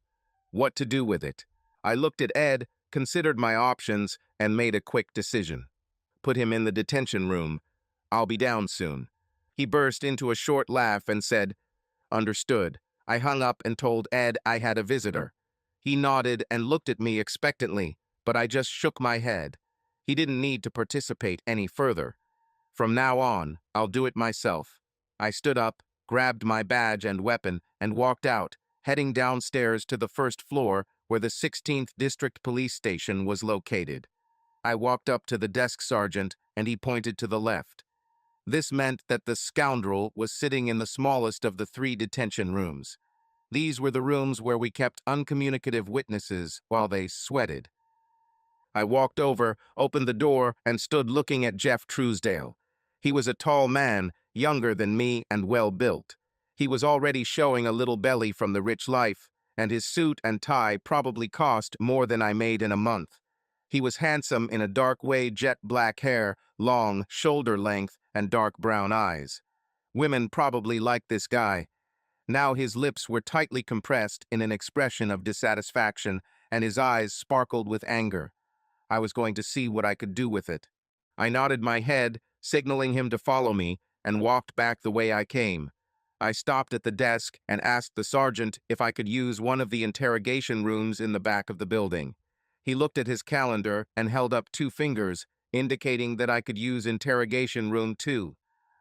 What to do with it?" I looked at Ed, considered my options, and made a quick decision. Put him in the detention room. I'll be down soon. He burst into a short laugh and said, "Understood." I hung up and told Ed I had a visitor. He nodded and looked at me expectantly, but I just shook my head. He didn't need to participate any further. From now on, I'll do it myself. I stood up, grabbed my badge and weapon, and walked out, heading downstairs to the first floor where the 16th District Police Station was located. I walked up to the desk sergeant, and he pointed to the left. This meant that the scoundrel was sitting in the smallest of the 3 detention rooms. These were the rooms where we kept uncommunicative witnesses while they sweated. I walked over, opened the door, and stood looking at Jeff Truesdale. He was a tall man, younger than me and well-built. He was already showing a little belly from the rich life, and his suit and tie probably cost more than I made in a month. He was handsome in a dark way, jet black hair, long, shoulder length, and dark brown eyes. Women probably liked this guy. Now his lips were tightly compressed in an expression of dissatisfaction, and his eyes sparkled with anger. I was going to see what I could do with it. I nodded my head, signaling him to follow me, and walked back the way I came. I stopped at the desk and asked the sergeant if I could use one of the interrogation rooms in the back of the building. He looked at his calendar and held up 2 fingers, indicating that I could use interrogation room 2.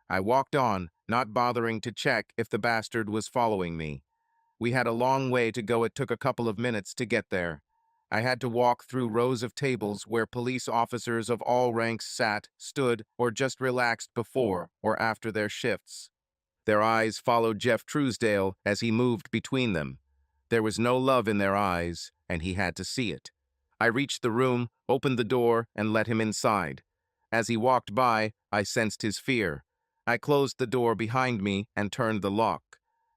I walked on, not bothering to check if the bastard was following me. We had a long way to go. It took a couple of minutes to get there. I had to walk through rows of tables where police officers of all ranks sat, stood, or just relaxed before or after their shifts. Their eyes followed Jeff Truesdale as he moved between them. There was no love in their eyes, and he had to see it. I reached the room, opened the door, and let him inside. As he walked by, I sensed his fear. I closed the door behind me and turned the lock.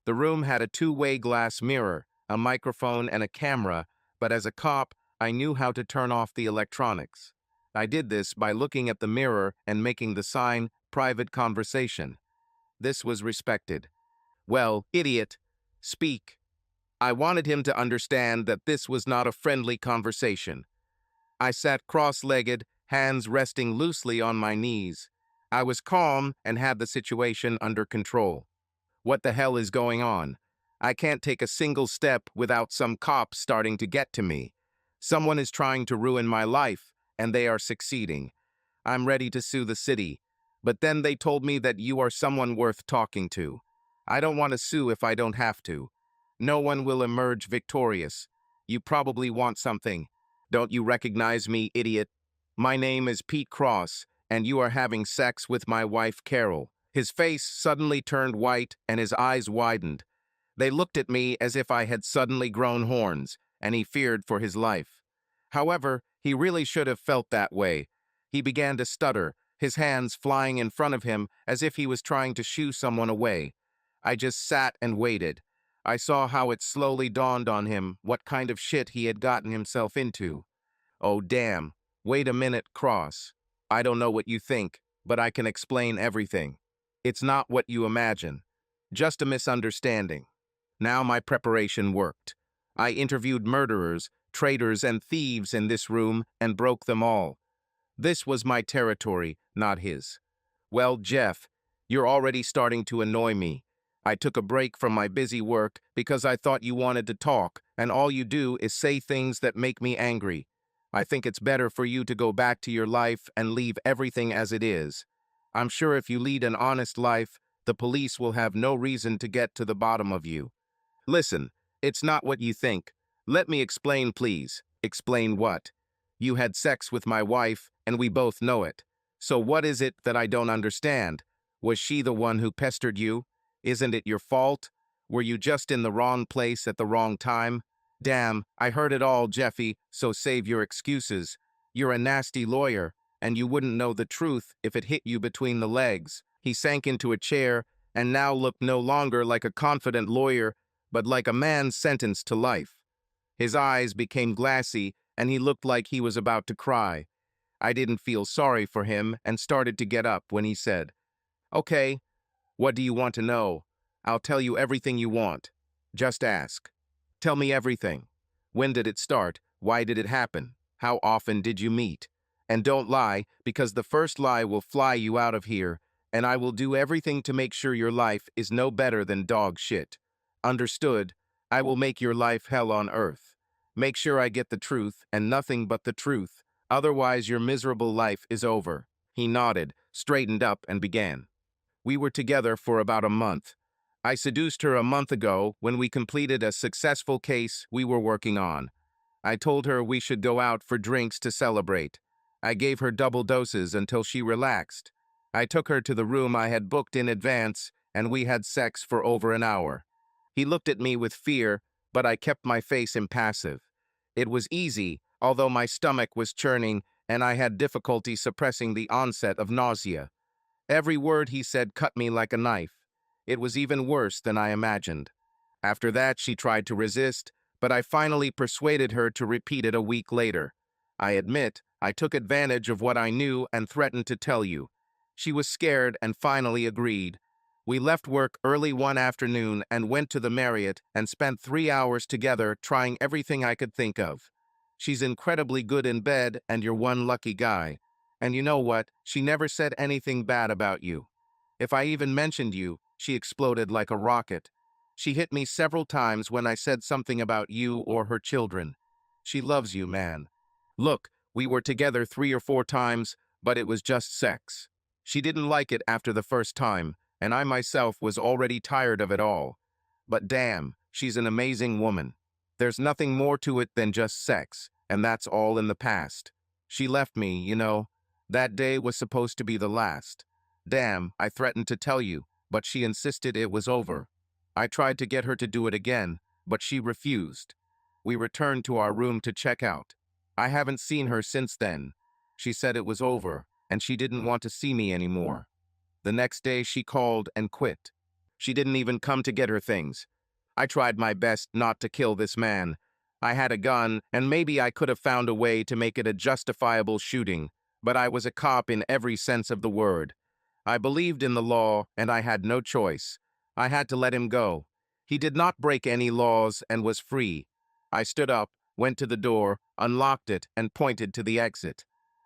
The room had a two-way glass mirror, a microphone, and a camera, but as a cop, I knew how to turn off the electronics. I did this by looking at the mirror and making the sign, private conversation. This was respected. Well, idiot, speak. I wanted him to understand that this was not a friendly conversation. I sat cross-legged, hands resting loosely on my knees. I was calm and had the situation under control. What the hell is going on? I can't take a single step without some cop starting to get to me. Someone is trying to ruin my life, and they are succeeding. I'm ready to sue the city. But then they told me that you are someone worth talking to. I don't want to sue if I don't have to. No one will emerge victorious. You probably want something. Don't you recognize me, idiot? My name is Pete Cross, and you are having sex with my wife, Carol. His face suddenly turned white and his eyes widened. They looked at me as if I had suddenly grown horns, and he feared for his life. However, he really should have felt that way. He began to stutter, his hands flying in front of him as if he was trying to shoo someone away. I just sat and waited. I saw how it slowly dawned on him what kind of shit he had gotten himself into. Oh, damn. Wait a minute, Cross. I don't know what you think, but I can explain everything. It's not what you imagine. Just a misunderstanding. Now my preparation worked. I interviewed murderers, traitors, and thieves in this room and broke them all. This was my territory, not his. Well, Jeff, you're already starting to annoy me. I took a break from my busy work because I thought you wanted to talk, and all you do is say things that make me angry. I think it's better for you to go back to your life and leave everything as it is. I'm sure if you lead an honest life, the police will have no reason to get to the bottom of you. Listen, it's not what you think. Let me explain, please. Explain what? You had sex with my wife, and we both know it. So what is it that I don't understand? Was she the one who pestered you? Isn't it your fault? Were you just in the wrong place at the wrong time? Damn, I heard it all, Jeffy, so save your excuses. You're a nasty lawyer, and you wouldn't know the truth if it hit you between the legs. He sank into a chair, and now looked no longer like a confident lawyer, but like a man sentenced to life. His eyes became glassy, and he looked like he was about to cry. I didn't feel sorry for him and started to get up when he said, "Okay, what do you want to know? I'll tell you everything you want. Just ask. Tell me everything. When did it start? Why did it happen? How often did you meet? And don't lie, because the first lie will fly you out of here, and I will do everything to make sure your life is no better than dog shit. Understood? I will make your life hell on earth. Make sure I get the truth and nothing but the truth. Otherwise, your miserable life is over." He nodded, straightened up, and began. We were together for about a month. I seduced her a month ago when we completed a successful case we were working on. I told her we should go out for drinks to celebrate. I gave her double doses until she relaxed. I took her to the room I had booked in advance, and we had sex for over an hour. He looked at me with fear, but I kept my face impassive. It was easy, although my stomach was churning and I had difficulty suppressing the onset of nausea. Every word he said cut me like a knife. It was even worse than I imagined. After that, she tried to resist, but I finally persuaded her to repeat it a week later. I admit, I took advantage of what I knew and threatened to tell you. She was scared and finally agreed. We left work early one afternoon and went to the Marriott and spent 3 hours together trying everything I could think of. She's incredibly good in bed, and you're one lucky guy. And you know what? She never said anything bad about you. If I even mentioned you, she exploded like a rocket. She hit me several times when I said something about you or her children. She loves you, man. Look, we were together 3 or 4 times, but it was just sex. She didn't like it after the first time, and I myself was already tired of it all. But damn, she's an amazing woman. There's nothing more to it than just sex, and that's all in the past. She left me, you know. That day was supposed to be the last. Damn, I threatened to tell you, but she insisted it was over. I tried to get her to do it again, but she refused. We returned to our room to check out. I haven't seen her since then. She said it was over, and she didn't want to see me anymore. The next day she called and quit. She didn't even come to get her things. I tried my best not to kill this man. I had a gun, and maybe I could have found a way to make it a justifiable shooting, but I was a cop in every sense of the word. I believed in the law, and I had no choice. I had to let him go. He did not break any laws and was free. I stood up, went to the door, unlocked it, and pointed to the exit.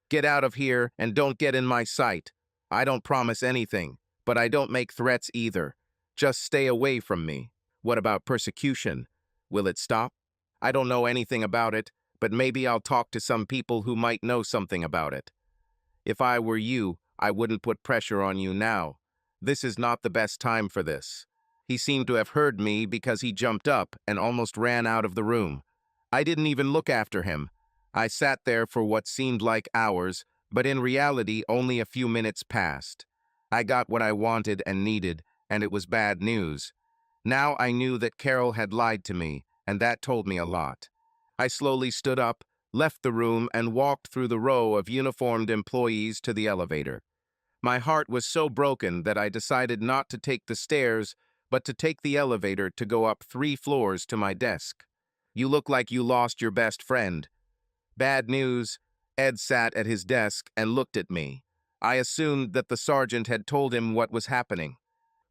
Get out of here and don't get in my sight. I don't promise anything, but I don't make threats either. Just stay away from me. What about persecution? Will it stop? I don't know anything about it, but maybe I'll talk to some people who might know something about it. If I were you, I wouldn't put pressure on you now. This is not the best time for this. He seemed to have heard me because he jumped up and almost ran out of the room. I didn't even look after him. I sat there for what seemed like hours, but in reality only a few minutes passed. I got what I wanted and needed, and it was bad news. Now I knew that Carol had lied to me, and that told me a lot. I slowly stood up, left the room, and walked through the row of uniformed employees to the elevator. My heart was so broken that I decided not to take the stairs, but to take the elevator to go up 3 floors to my desk. You look like you lost your best friend. Bad news. Ed sat at his desk and looked at me. I assumed that the sergeant had told him what was happening.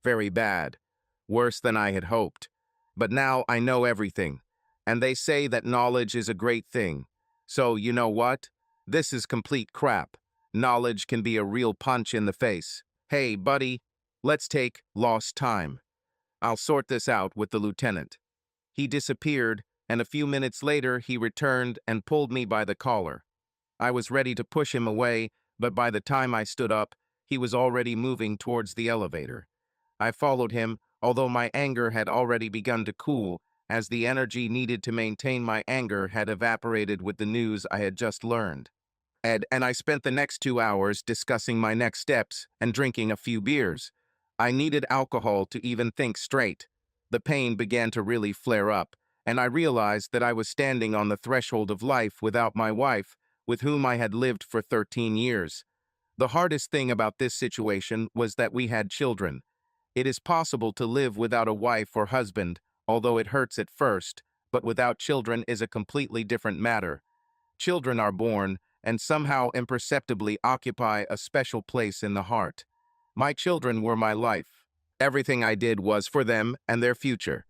Very bad. Worse than I had hoped. But now I know everything. And they say that knowledge is a great thing. So, you know what? This is complete crap. Knowledge can be a real punch in the face. Hey, buddy, let's take lost time. I'll sort this out with the lieutenant. He disappeared, and a few minutes later he returned and pulled me by the collar. I was ready to push him away, but by the time I stood up, he was already moving towards the elevator. I followed him, although my anger had already begun to cool, as the energy needed to maintain my anger had evaporated with the news I had just learned. Ed and I spent the next 2 hours discussing my next steps and drinking a few beers. I needed alcohol to even think straight. The pain began to really flare up, and I realized that I was standing on the threshold of life without my wife, with whom I had lived for 13 years. The hardest thing about this situation was that we had children. It is possible to live without a wife or husband, although it hurts at first, but without children is a completely different matter. Children are born, and somehow imperceptibly occupy a special place in the heart. My children were my life. Everything I did was for them and their future.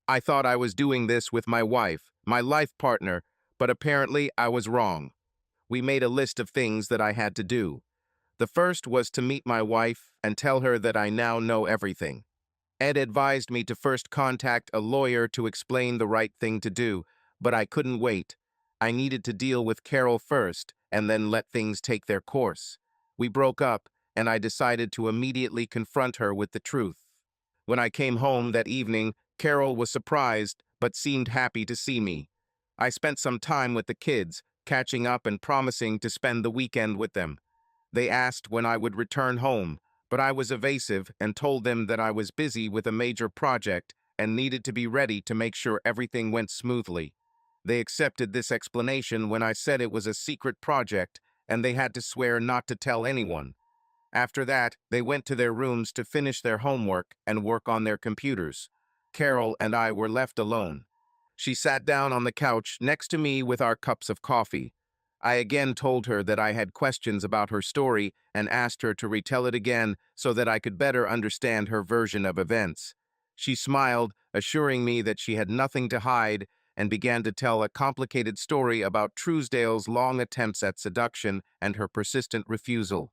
I thought I was doing this with my wife, my life partner, but apparently I was wrong. We made a list of things that I had to do. The first was to meet my wife and tell her that I now know everything. Ed advised me to first contact a lawyer to explain the right thing to do, but I couldn't wait. I needed to deal with Carol first and then let things take their course. We broke up, and I decided to immediately confront her with the truth. When I came home that evening, Carol was surprised but seemed happy to see me. I spent some time with the kids, catching up and promising to spend the weekend with them. They asked when I would return home, but I was evasive and told them that I was busy with a major project and needed to be ready to make sure everything went smoothly. They accepted this explanation when I said it was a secret project and they had to swear not to tell anyone. After that, they went to their rooms to finish their homework and work on their computers. Carol and I were left alone. She sat down on the couch next to me with our cups of coffee. I again told her that I had questions about her story and asked her to retell it again so that I could better understand her version of events. She smiled, assuring me that she had nothing to hide, and began to tell a complicated story about Truesdale's long attempts at seduction and her persistent refusal.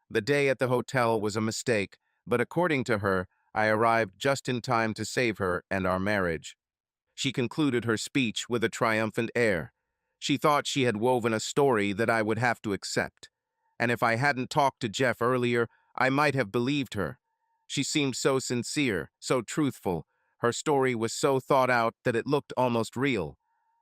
The day at the hotel was a mistake, but according to her, I arrived just in time to save her and our marriage. She concluded her speech with a triumphant air. She thought she had woven a story that I would have to accept. And if I hadn't talked to Jeff earlier, I might have believed her. She seemed so sincere, so truthful. Her story was so thought out that it looked almost real.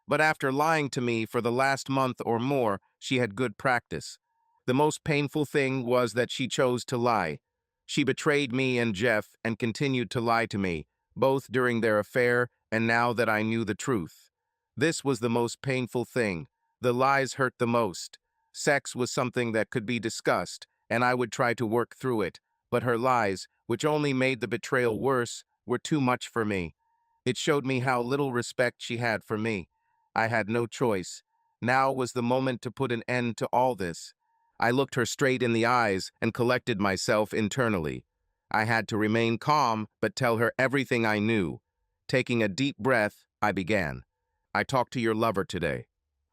But after lying to me for the last month or more, she had good practice. The most painful thing was that she chose to lie. She betrayed me and Jeff and continued to lie to me, both during their affair and now that I knew the truth. This was the most painful thing. The lies hurt the most. Sex was something that could be discussed, and I would try to work through it, But her lies, which only made the betrayal worse, were too much for me. It showed me how little respect she had for me. I had no choice. Now was the moment to put an end to all this. I looked her straight in the eyes and collected myself internally. I had to remain calm, but tell her everything I knew. Taking a deep breath, I began. I talked to your lover today.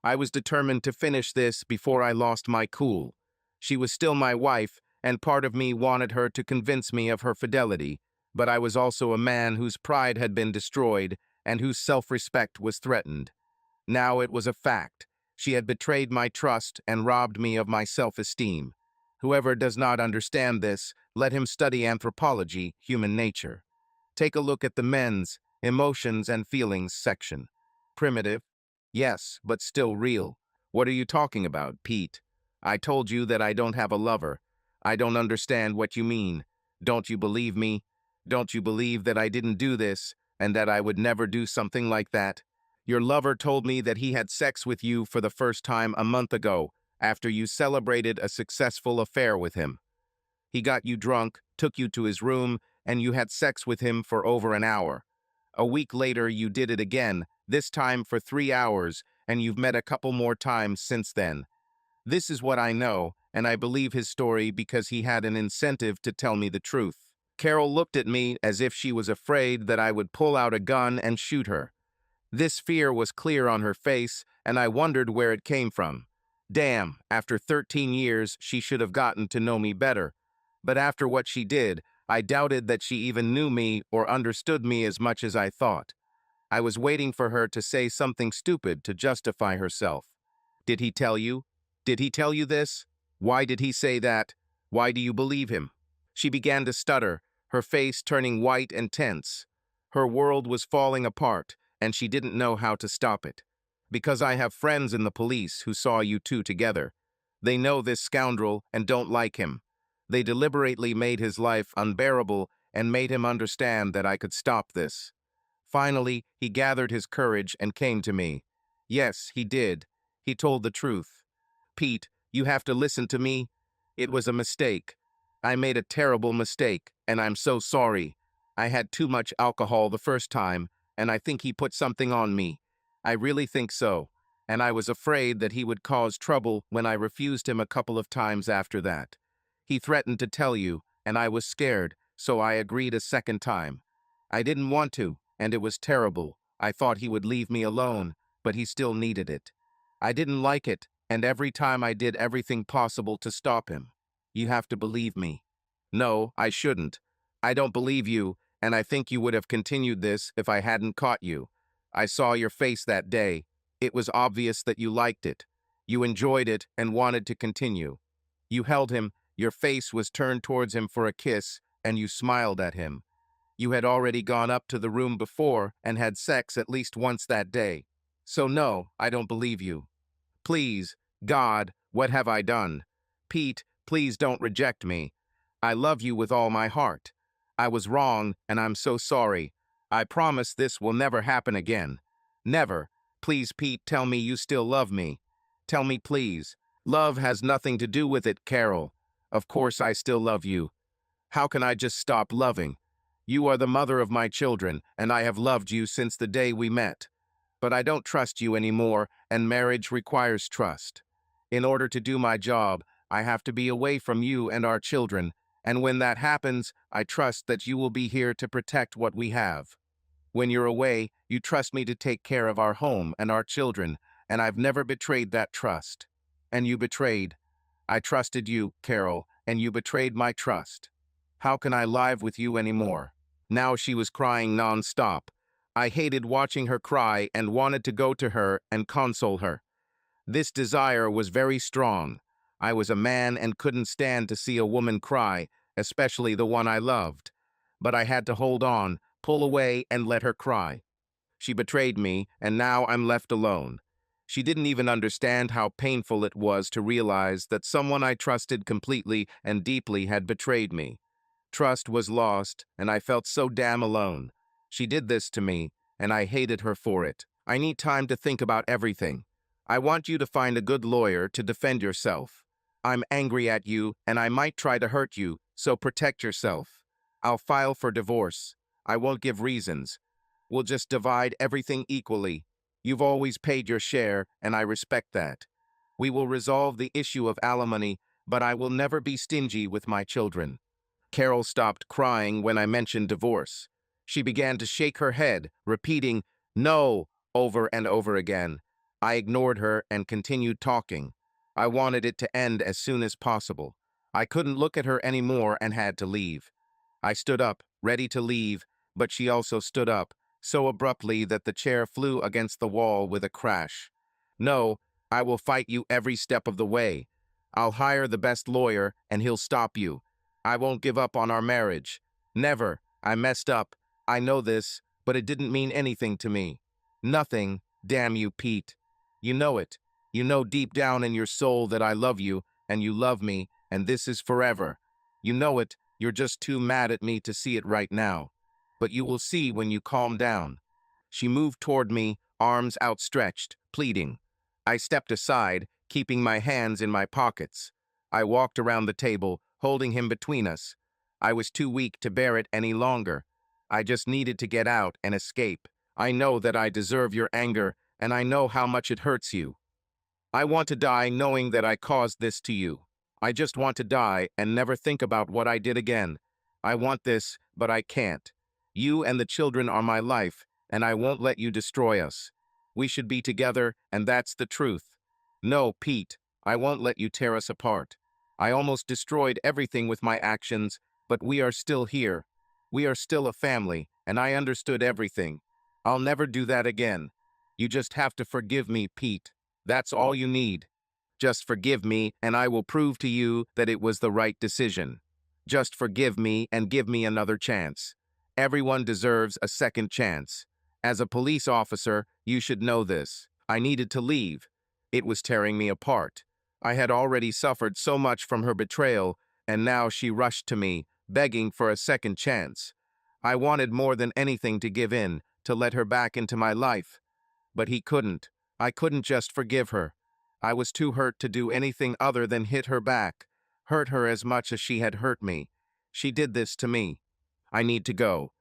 I was determined to finish this before I lost my cool. She was still my wife, and part of me wanted her to convince me of her fidelity, but I was also a man whose pride had been destroyed and whose self-respect was threatened. Now it was a fact. She had betrayed my trust and robbed me of my self-esteem. Whoever does not understand this, let him study anthropology, human nature. Take a look at the men's emotions and feelings section. Primitive? Yes, but still real. What are you talking about, Pete? I told you that I don't have a lover. I don't understand what you mean. Don't you believe me? Don't you believe that I didn't do this, and that I would never do something like that? Your lover told me that he had sex with you for the first time a month ago, after you celebrated a successful affair with him. He got you drunk, took you to his room, and you had sex with him for over an hour. A week later, you did it again, this time for 3 hours, and you've met a couple more times since then. This is what I know, and I believe his story because he had an incentive to tell me the truth. Carol looked at me as if she was afraid that I would pull out a gun and shoot her. This fear was clear on her face, and I wondered where it came from. Damn, after 13 years, she should have gotten to know me better. But after what she did, I doubted that she even knew me or understood me as much as I thought. I was waiting for her to say something stupid to justify herself. Did he tell you? Did he tell you this? Why did he say that? Why do you believe him? She began to stutter, her face turning white and tense. Her world was falling apart, and she didn't know how to stop it. Because I have friends in the police who saw you two together. They know this scoundrel and don't like him. They deliberately made his life unbearable and made him understand that I could stop this. Finally, he gathered his courage and came to me. Yes, he did. He told the truth. Pete, you have to listen to me. It was a mistake. I made a terrible mistake, and I'm so sorry. I had too much alcohol the first time, and I think he put something on me. I really think so, and I was afraid that he would cause trouble when I refused him a couple of times after that. He threatened to tell you, and I was scared, so I agreed a second time. I didn't want to, and it was terrible. I thought he would leave me alone, but he still needed it. I didn't like it, and every time I did everything possible to stop him. You have to believe me. No, I shouldn't. I don't believe you, and I think you would have continued this if I hadn't caught you. I saw your face that day. It was obvious that you liked it. You enjoyed it and wanted to continue. You held him, your face was turned towards him for a kiss, and you smiled at him. You had already gone up to the room before and had sex at least once that day. So no, I don't believe you. Please, God, what have I done? Pete, please don't reject me. I love you with all my heart. I was wrong, and I'm so sorry. I promise this will never happen again. Never. Please, Pete, tell me you still love me. Tell me, please. Love has nothing to do with it, Carol. Of course I still love you. How can I just stop loving? You are the mother of my children, and I have loved you since the day we met. But I don't trust you anymore, and marriage requires trust. In order to do my job, I have to be away from you and our children, and when that happens, I trust that you will be here to protect what we have. When you're away, you trust me to take care of our home and our children, and I've never betrayed that trust. And you betrayed. I trusted you, Carol, and you betrayed my trust. How can I live with you anymore? Now she was crying non-stop. I hated watching her cry and wanted to go to her and console her. This desire was very strong. I was a man and couldn't stand to see a woman cry, especially the one I loved. But I had to hold on, pull away, and let her cry. She betrayed me, and now I'm left alone. She didn't even understand how painful it was to realize that someone I trusted completely and deeply had betrayed me. Trust was lost, and I felt so damn alone. She did this to me, and I hated her for it. I need time to think about everything. I want you to find a good lawyer to defend yourself. I'm angry at you, and I might try to hurt you, So protect yourself. I'll file for divorce. I won't give reasons. We'll just divide everything equally. You've always paid your share, and I respect that. We will resolve the issue of alimony, but I will never be stingy with my children. Carol stopped crying when I mentioned divorce. She began to shake her head, repeating, "No," over and over again. I ignored her and continued talking. I wanted it to end as soon as possible. I couldn't look at her anymore and had to leave. I stood up, ready to leave, but she also stood up, so abruptly that the chair flew against the wall with a crash. "No, I will fight you every step of the way. I'll hire the best lawyer and he'll stop you. I won't give up on our marriage. Never. I messed up. I know this, but it didn't mean anything to me. Nothing, damn you, Pete. You know it. You know deep down in your soul that I love you, and you love me, and this is forever. You know it, you're just too mad at me to see it right now. But you will see when you calm down." She moved toward me, arms outstretched, pleading. I stepped aside, keeping my hands in my pockets. I walked around the table, holding him between us. I was too weak to bear it any longer. I just needed to get out and escape. I know that I deserve your anger, and I know how much it hurts you. I want to die knowing that I caused this to you. I just want to die and never think about what I did again. I want this, but I can't. You and the children are my life, and I won't let you destroy us. We should be together, and that's the truth. No, Pete, I won't let you tear us apart. I almost destroyed everything with my actions, but we are still here. We are still a family, and I understood everything. I'll never do that again. You just have to forgive me, Pete. That's all you need. Just forgive me, and I will prove to you that it was the right decision. Just forgive me and give me another chance. Everyone deserves a second chance. As a police officer, you should know this. I needed to leave. It was tearing me apart. I had already suffered so much from her betrayal, and now she rushed to me, begging for a second chance. I wanted more than anything to give in, to let her back into my life. But he couldn't. I couldn't just forgive her. I was too hurt to do anything other than hit her back, hurt her as much as she had hurt me. She did this to me. I need to go.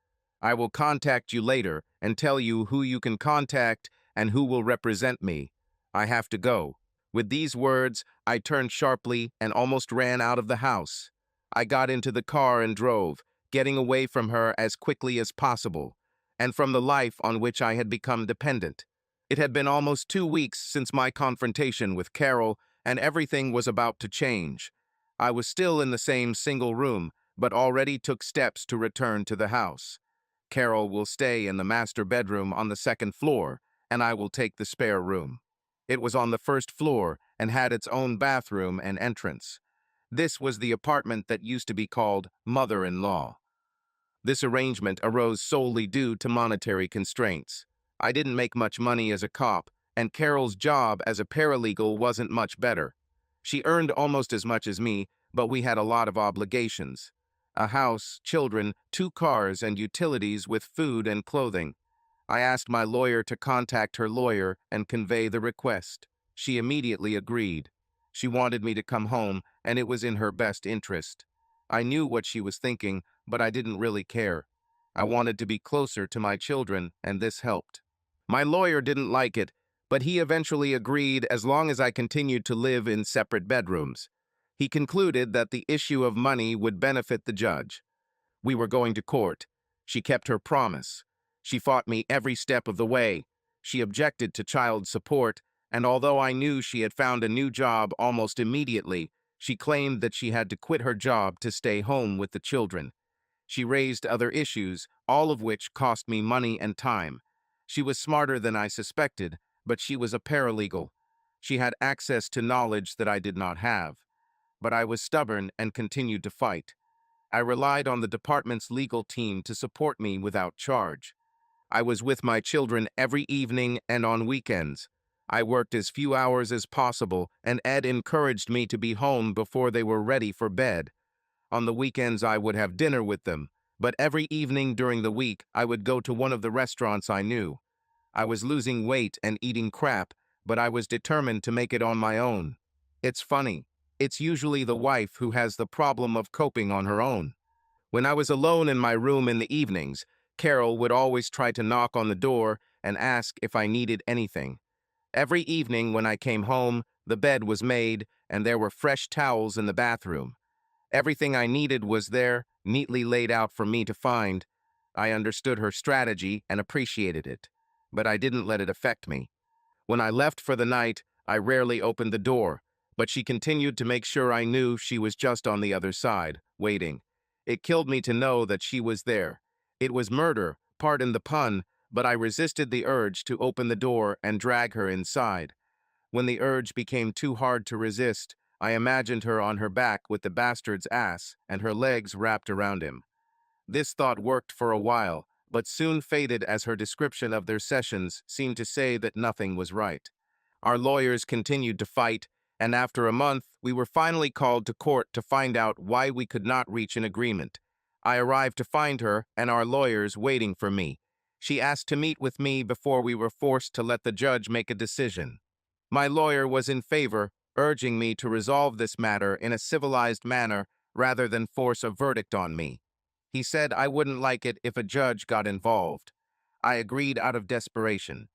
I will contact you later and tell you who you can contact and who will represent me. I have to go. With these words, I turned sharply and almost ran out of the house. I got into the car and drove, getting away from her as quickly as possible, and from the life on which I had become dependent. It had been almost 2 weeks since my confrontation with Carol, and everything was about to change. I was still in the same single room, but already took steps to return to the house. Carol will stay in the master bedroom on the second floor, and I will take the spare room. It was on the first floor and had its own bathroom and entrance. This was the apartment that used to be called Mother-in-Law. This arrangement arose solely due to monetary constraints. I didn't make much money as a cop, and Carol's job as a paralegal wasn't much better. She earned almost as much as me, but we had a lot of obligations. A house, children, 2 cars, and utilities with food and clothing. I asked my lawyer to contact her lawyer and convey the request. She immediately agreed. She wanted me to come home, and it was in her best interest. I knew what she was thinking, but I didn't really care. I wanted to be closer to my children, and this helped. My lawyer didn't like it, but he eventually agreed as long as I continued to live in separate bedrooms. He concluded that the issue of money would benefit the judge. We were going to court. She kept her promise. She fought me every step of the way. She objected to child support, and although I knew she had found a new job almost immediately, she claimed that she had to quit her job to stay home with the children. She raised other issues, all of which cost me money and time. She was smarter than I suspected, but she was a paralegal. She had access to knowledge that I did not have. But I was stubborn and continued to fight. I relied on the department's legal team to support me without charge. I was with my children every evening and on weekends. I worked as few hours as possible, and Ed encouraged me to be home before they were ready for bed. On the weekends, I would have dinner with them, but every evening during the week, I would go to one of the restaurants I knew. I was losing weight and eating crap, but I was determined to make it on my own. It's funny. It's usually the wife who has the problem of coping on her own. When I was alone in my room in the evenings, Carol would always try to knock on the door and ask if I needed anything. Every evening when I came home, the bed was made and there were fresh towels in the bathroom. Everything I needed was there, neatly laid out for me to find. I understood her strategy and appreciated it, but I didn't let it affect me. When I left for the night, I rarely opened the door, but she continued to make sure I knew she was just on the other side, waiting. It killed me to know that she was there. It was murder, pardon the pun, but I resisted the urge to open the door and drag her inside. When the urge became too hard to resist, I imagined her on her back with the bastard's ass and her legs wrapped around him. This thought worked for a while, but soon faded as her description of their sessions seemed to say that nothing was right. Our lawyers continued to fight, and after a month, we were finally called to court to find out why we could not reach an agreement. I arrived to find her and our lawyers waiting for me. She asked to meet with me before we were forced to let the judge make a decision. My lawyer was in favor, urging me to resolve this matter in a civilized manner rather than force a verdict on me. He said I wouldn't like it if a judge got involved. I agreed out of desperation.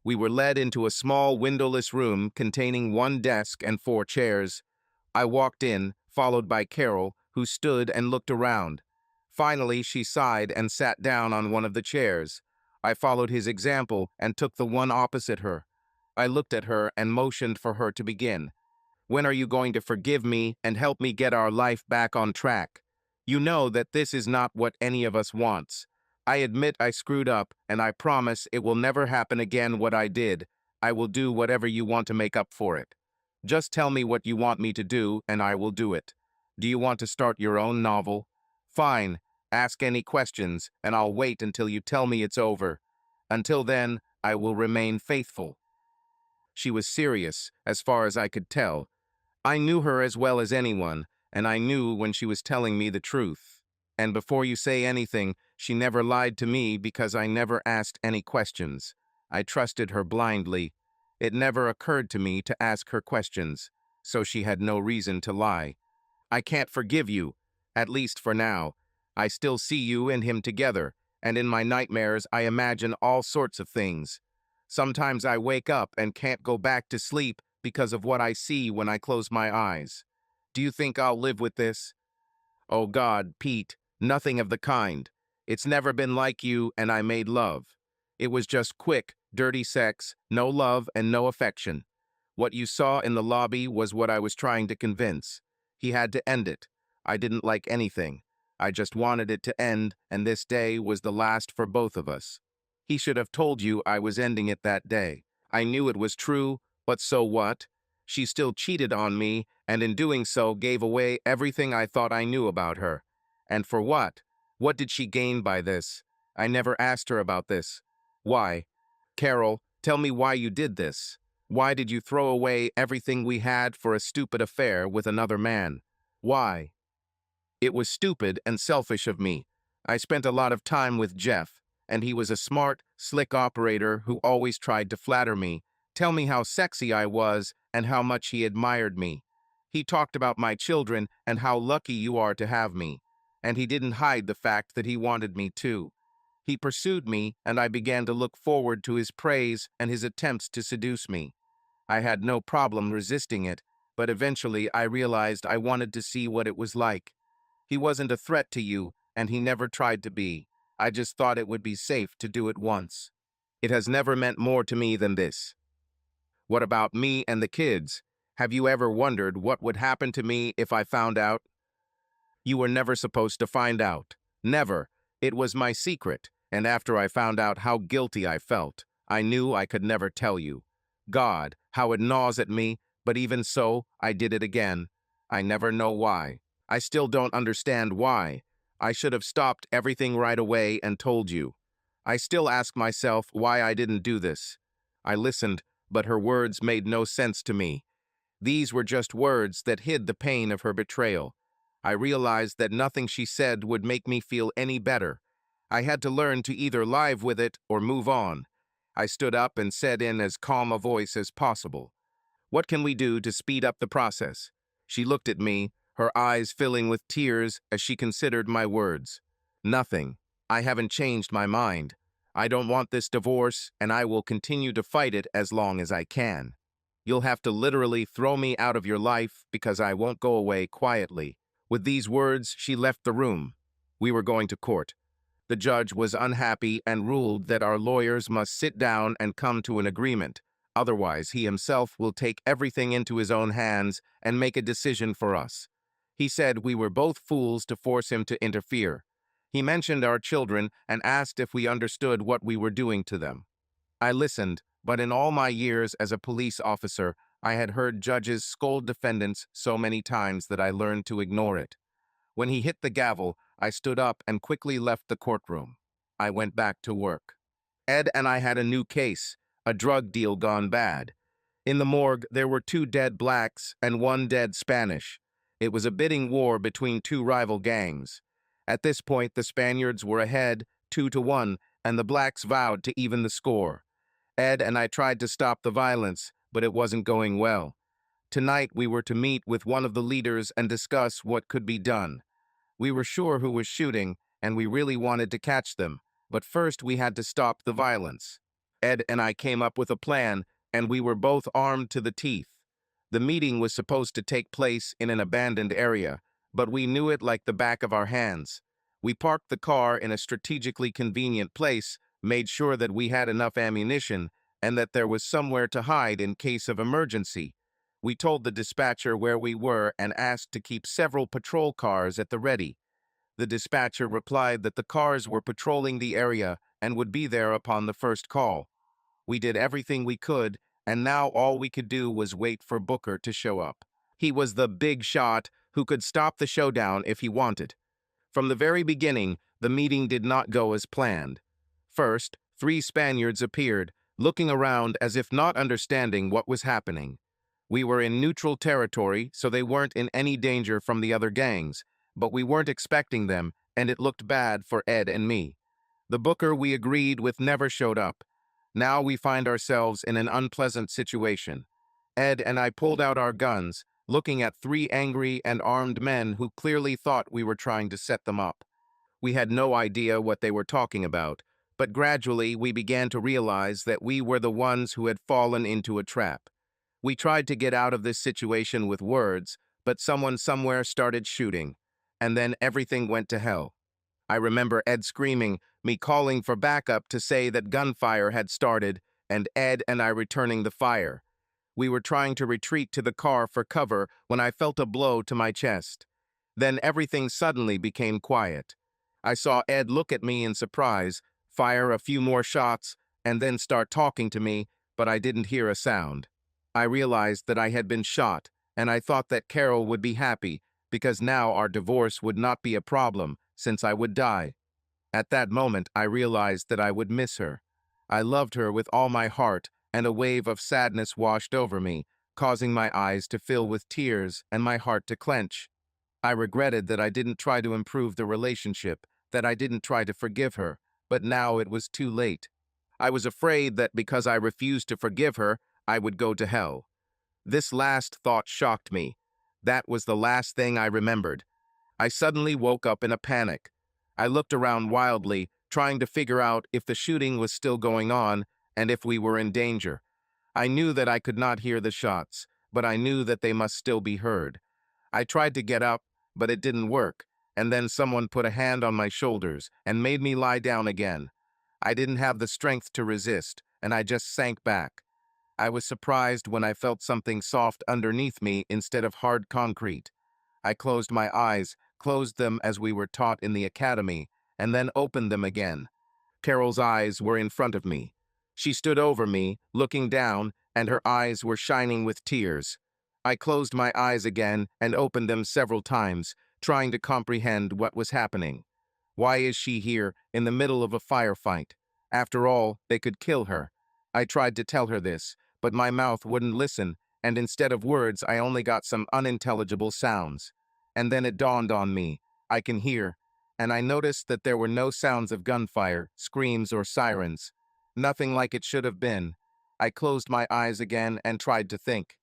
We were led into a small windowless room containing one desk and 4 chairs. I walked in, followed by Carol, who stood and looked around. Finally, she sighed and sat down on one of the chairs. I followed his example and took the one opposite her. I looked at her and motioned for her to begin. When are you going to forgive me and help me get our life back on track? You know that this is not what any of us wants. I admit I screwed up, and I promise it will never happen again what I did. I will do whatever you want to make up for it. Just tell me what you want me to do, and I will do it. Do you want to start your own novel? Fine. Ask any questions, and I'll wait until you tell me it's over. Until then, I will remain faithful. She was serious, as far as I could tell. I knew her as well as anyone, and I knew when she was telling me the truth. And before you say anything, she never lied to me because I never asked any questions. I trusted her blindly. It never occurred to me to ask her questions, so she had no reason to lie. I can't forgive you, at least for now. I still see you and him together, and in my nightmares I imagine all sorts of things. Sometimes I wake up and can't go back to sleep because of what I see when I close my eyes. Do you think I'll live with this? Oh God, Pete, nothing of the kind. It's never been like you and I made love. It was just quick, dirty sex, no love and no affection. What you saw in the lobby was what I was trying to convince. He had to end it. I didn't like anything. I just wanted it to end, and this day was the last for both of us. He should have told you I was ending it that day. I knew it was true, but so what? She still cheated on me, and in doing so gave away everything I thought I knew about her. And for what? What did she gain by this? I never asked her about this. Why? Carol, tell me why you did this. Why did you throw away everything we had for a stupid affair with another man? Why? It was stupid and selfish of me. I spent a lot of time with Jeff, and he was a smart, slick operator who always tried to flatter me, tell me how sexy I was and how much he admired me. He talked about my children and how lucky you are to have me, and he didn't hide the fact that he wanted me too. He pursued me, and I began to look forward to his praise and his attempts to seduce me. I had no problem resisting it, but eventually I realized I wanted to see what it was like. He wasn't a threat to you, and he never tried to be. I just thought it would be safe to do it once. It has never meant more to me than this. What about me and the kids? Have you ever wondered what would happen to me if I found out? You were never supposed to find out. Never. It was my secret, and after I found out how guilty I felt, I knew I could never tell you. God, how it gnaws at me, but even so, I did it again. I never know why. I still don't understand why. I should have stopped everything right away and told you. I still ask myself why I didn't do this. I listened, but her words made no sense to me. These were just words that hid the pain of her betrayal. I realized that nothing she said would make me feel any better. I had to learn to either live with it or move on. I stood up and said in as calm a voice as possible, "What can we do to speed up the process? She looked at me, her eyes filling with tears as she considered my words. Nothing. I haven't changed my mind. I don't want this divorce, and I will continue to fight it as long as I can. You'll have to literally throw me out of your life because I won't go away quietly. With these words, she left the room. We were going to court. The judge was unhappy and ruled that our lawyers must sit down and come to an agreement. Otherwise, he himself will take everything into his own hands and make a decision for us. He said we were both fools to force him to interfere. He mentioned our children and asked if we understood what we were doing to them. I listened, but in all my years as a police officer, I had heard judges scold defendants so many times that I learned to ignore it. When he hit the gavel, I stood up and quickly left the courtroom. I went back to work. Ed and I had a new case, a drug deal gone bad. In the morgue, there were 2 dead blacks and 1 dead Spanish. It was a bidding war between 2 rival gangs. At this point, the Spaniards were ahead, 2-1, and the blacks vowed to even the score. Ed and I tried to stop the violence, but it wasn't going well. Tonight, we were to meet with one of the leaders and discuss what could be done. We were sure who was shooting, and we really wanted to catch them, but first we had to stop the violence. Ed and I came up with a plan, and we were both armed to the teeth. The meeting was supposed to take place in an abandoned area, but we knew it like the back of our hands. We parked the car in a strategically convenient place, made sure that we had enough ammunition, and that there was somewhere to hide in case of emergency. We told the dispatcher where we were and asked to keep several patrol cars at the ready. The dispatcher replied that the cars were patrolling the area and would be there upon the first call. We did everything we could, and now all we could do was wait for Booker to show up. He was the big shot who could stop the showdown if he wanted. From the very beginning, the meeting did not go as planned. First, 3 Spaniards appeared, looking around as if not understanding what was happening. We were in neutral territory, so they weren't in any danger from the other gangs, but we weren't expecting them, and it looked bad for Ed and me. The Booker we agreed with never showed up. Now we find ourselves in an unpleasant situation. Ed and I pulled out our guns, looking at 3 angry and armed men who clearly thought we were trying to set them up. We had no idea what they were talking about, but gradually we began to realize that we were the ones who had fallen into a trap. We tried to get out of this situation with words, but someone somewhere started shooting, and then everything went to hell. I remember Ed screaming, me calling for backup to say that gunfire had started, and Ed and I returning the fire. We were trying to retreat to the car for cover when I felt a blow to my chest. Then everything suddenly became quiet. I saw Ed look at me in surprise, fire a few more shots, and then start talking to me, but I didn't hear a sound. I realized that I had been shot, and I thought that Carol would be happy, because now our divorce would not be a problem, since I would die. At that moment, I realized that I would miss her. I loved her with all my heart, and a wave of sadness washed over me, causing my eyes to fill with tears and my heart to clench. I regretted that I didn't try to improve the relationship, that I didn't try to forgive her, but now it was too late. I was afraid that because I refused to forgive her, I would go to hell. This last thought shocked me. That was the last thing I remembered. I suddenly woke up in a panic. I looked around wildly, trying to figure out if the shooting was still going on and if we were in danger. I knew that I could not hear the shots, but I knew that they must still be heard. I tried to get up, but it didn't work, and then someone put a hand on my shoulders and made me lie down again. I didn't have the strength to resist, and I just sank back. I was surprised when I felt something soft underneath me instead of hard concrete. I closed my eyes, closed them as we were taught in the academy, and then opened them again. Carol's eyes were in front of me. She stood over me, looking down, and her eyes were shining with tears. I closed my eyes again and opened them several times, trying to comprehend what was happening. Why is she here, in the middle of a firefight? After all, they could kill her. I tried to tell her this, but my mouth wouldn't listen, and instead of words, I only got some unintelligible sounds. And then it dawned on me. I can hear. And I noticed that there were no sounds of gunfire, screams, or sirens. Nothing like it should have been. I closed my eyes again and tried to think.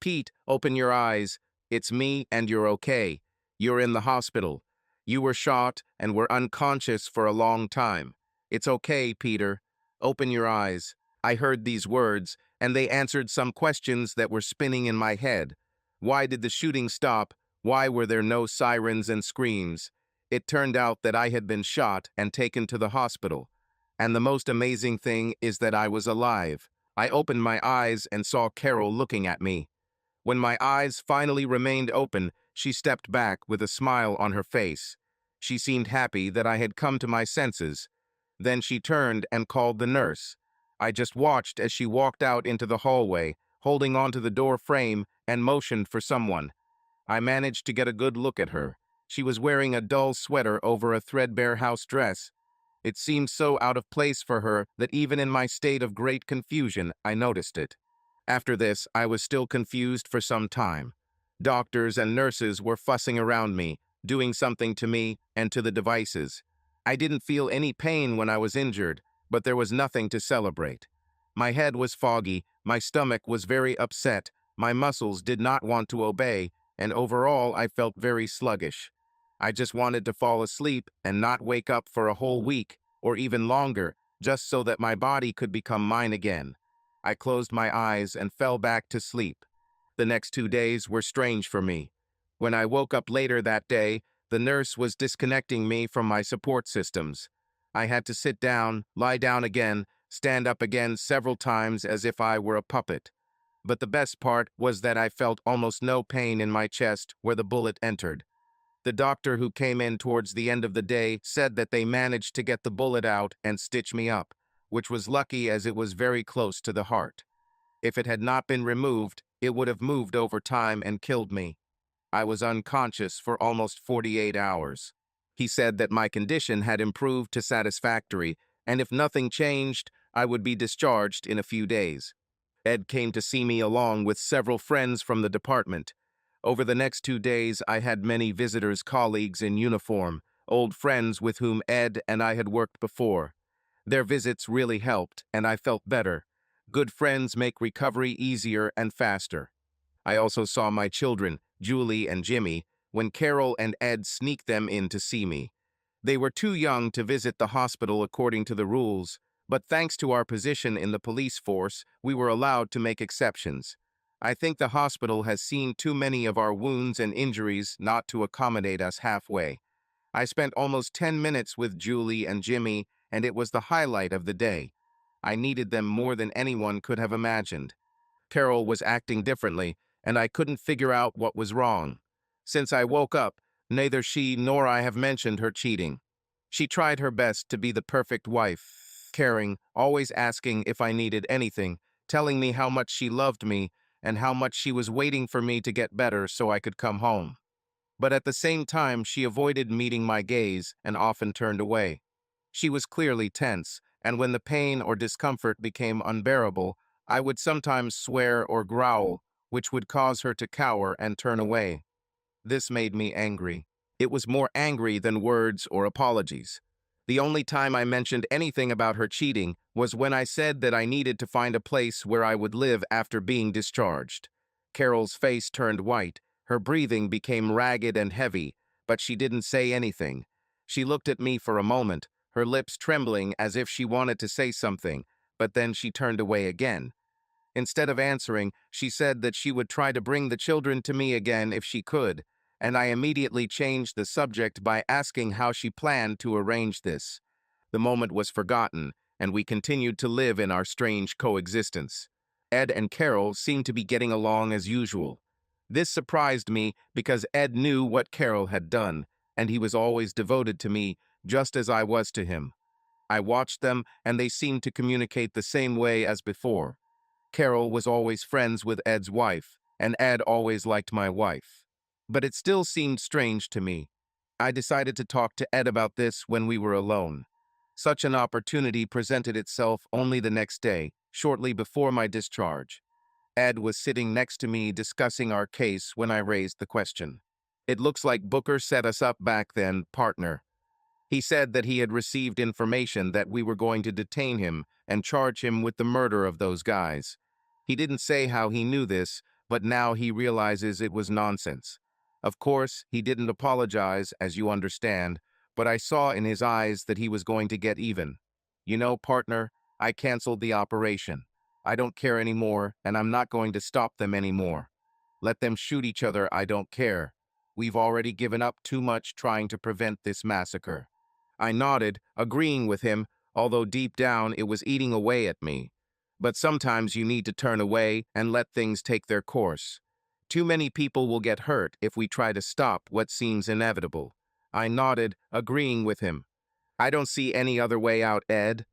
Pete, open your eyes. It's me and you're okay. You're in the hospital. You were shot and were unconscious for a long time. It's okay, Peter. Open your eyes. I heard these words, and they answered some questions that were spinning in my head. Why did the shooting stop? Why were there no sirens and screams? It turned out that I had been shot and taken to the hospital. And the most amazing thing is that I was alive. I opened my eyes and saw Carol looking at me. When my eyes finally remained open, she stepped back with a smile on her face. She seemed happy that I had come to my senses. Then she turned and called the nurse. I just watched as she walked out into the hallway, holding onto the door frame and motioned for someone. I managed to get a good look at her. She was wearing a dull sweater over a threadbare house dress. It seemed so out of place for her that even in my state of great confusion, I noticed it. After this, I was still confused for some time. Doctors and nurses were fussing around me, doing something to me and to the devices. I didn't feel any pain when I was injured, but there was nothing to celebrate. My head was foggy, my stomach was very upset, my muscles did not want to obey, and overall I felt very sluggish. I just wanted to fall asleep and not wake up for a whole week, or even longer, just so that my body could become mine again. I closed my eyes and fell back to sleep. The next 2 days were strange for me. When I woke up later that day, the nurse was disconnecting me from my support systems. I had to sit down, lie down again, stand up again several times as if I were a puppet. But the best part was that I felt almost no pain in my chest where the bullet entered. The doctor who came in towards the end of the day said that they managed to get the bullet out and stitch me up, which was lucky as it was very close to the heart. If it had not been removed, it would have moved over time and killed me. I was unconscious for almost 48 hours. He said that my condition had improved to satisfactory, and if nothing changed, I would be discharged in a few days. Ed came to see me along with several friends from the department. Over the next 2 days, I had many visitors, colleagues in uniform, old friends with whom Ed and I had worked before. Their visits really helped, and I felt better. Good friends make recovery easier and faster. I also saw my children, Julie and Jimmy, when Carol and Ed sneaked them in to see me. They were too young to visit the hospital according to the rules, but thanks to our position in the police force, we were allowed to make exceptions. I think the hospital has seen too many of our wounds and injuries not to accommodate us halfway. I spent almost 10 minutes with Julie and Jimmy, and it was the highlight of the day. I needed them more than anyone could have imagined. Carol was acting differently, and I couldn't figure out what was wrong. Since I woke up, neither she nor I have mentioned her cheating. She tried her best to be the perfect wife, caring, always asking if I needed anything, telling me how much she loved me and how much she was waiting for me to get better so I could come home. But at the same time, she avoided meeting my gaze and often turned away. She was clearly tense, and when the pain or discomfort became unbearable, I would sometimes swear or growl, which would cause her to cower and turn away. This made me angry. It was more angry than words or apologies. The only time I mentioned anything about her cheating was when I said that I needed to find a place where I would live after being discharged. Carol's face turned white, her breathing became ragged and heavy, but she didn't say anything. She looked at me for a moment, her lips trembling as if she wanted to say something, but then she turned away again. Instead of answering, she said that she would try to bring the children to me again if she could, and I immediately changed the subject by asking how she planned to arrange this. The moment was forgotten, and we continued to live in our strange coexistence. Ed and Carol seemed to be getting along as usual. This surprised me because Ed knew what Carol had done, and he was always devoted to me, just as I was to him. I watched them, and they seemed to communicate the same way as before. Carol was always friends with Ed's wife, and Ed always liked my wife. But it still seemed strange to me. I decided to talk to Ed about this when we were alone. Such an opportunity presented itself only the next day, shortly before my discharge. Ed was sitting next to me discussing our case when I raised the question. It looks like Booker set us up back then, partner. He said that he had received information that we were going to detain him and charge him with the murder of those guys. He didn't say how he knew this, but now he realizes it was nonsense. Of course, he didn't apologize, as you understand, but I saw in his eyes that he was going to get even. You know, partner, I canceled the operation. I don't care anymore, and I'm not going to stop them anymore. Let them shoot each other, I don't care. We've already given up too much trying to prevent this massacre. I nodded, agreeing with him, although deep down it was eating away at me. But sometimes you need to turn away and let things take their course. Too many people will get hurt if we try to stop what seems inevitable. I nodded, agreeing with him. I don't see any other way out, Ed.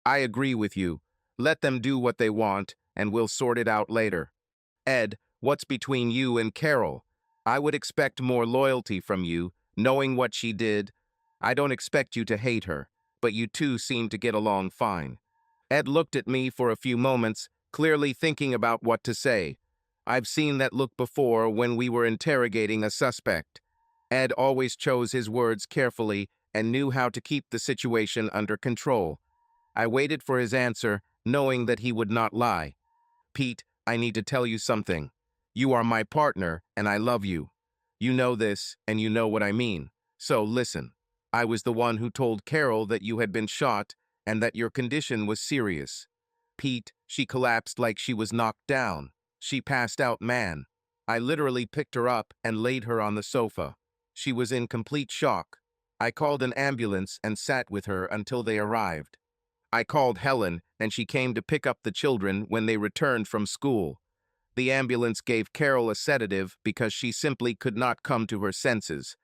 I agree with you. Let them do what they want, and we'll sort it out later. Ed, what's between you and Carol? I would expect more loyalty from you, knowing what she did. I don't expect you to hate her, but you two seem to get along fine. Ed looked at me for a few moments, clearly thinking about what to say. I've seen that look before when we were interrogating a suspect. Ed always chose his words carefully and knew how to keep the situation under control. I waited for his answer, knowing that he would not lie. Pete, I need to tell you something. You are my partner, and I love you. You know this, and you know what I mean. So listen. I was the one who told Carol that you had been shot and that your condition was serious. Pete, she collapsed like she was knocked down. She passed out, man. I literally picked her up and laid her on the sofa. She was in complete shock. I called an ambulance and sat with her until they arrived. I called Helen, and she came to pick up the children when they returned from school. The ambulance gave Carol a sedative because she simply could not come to her senses.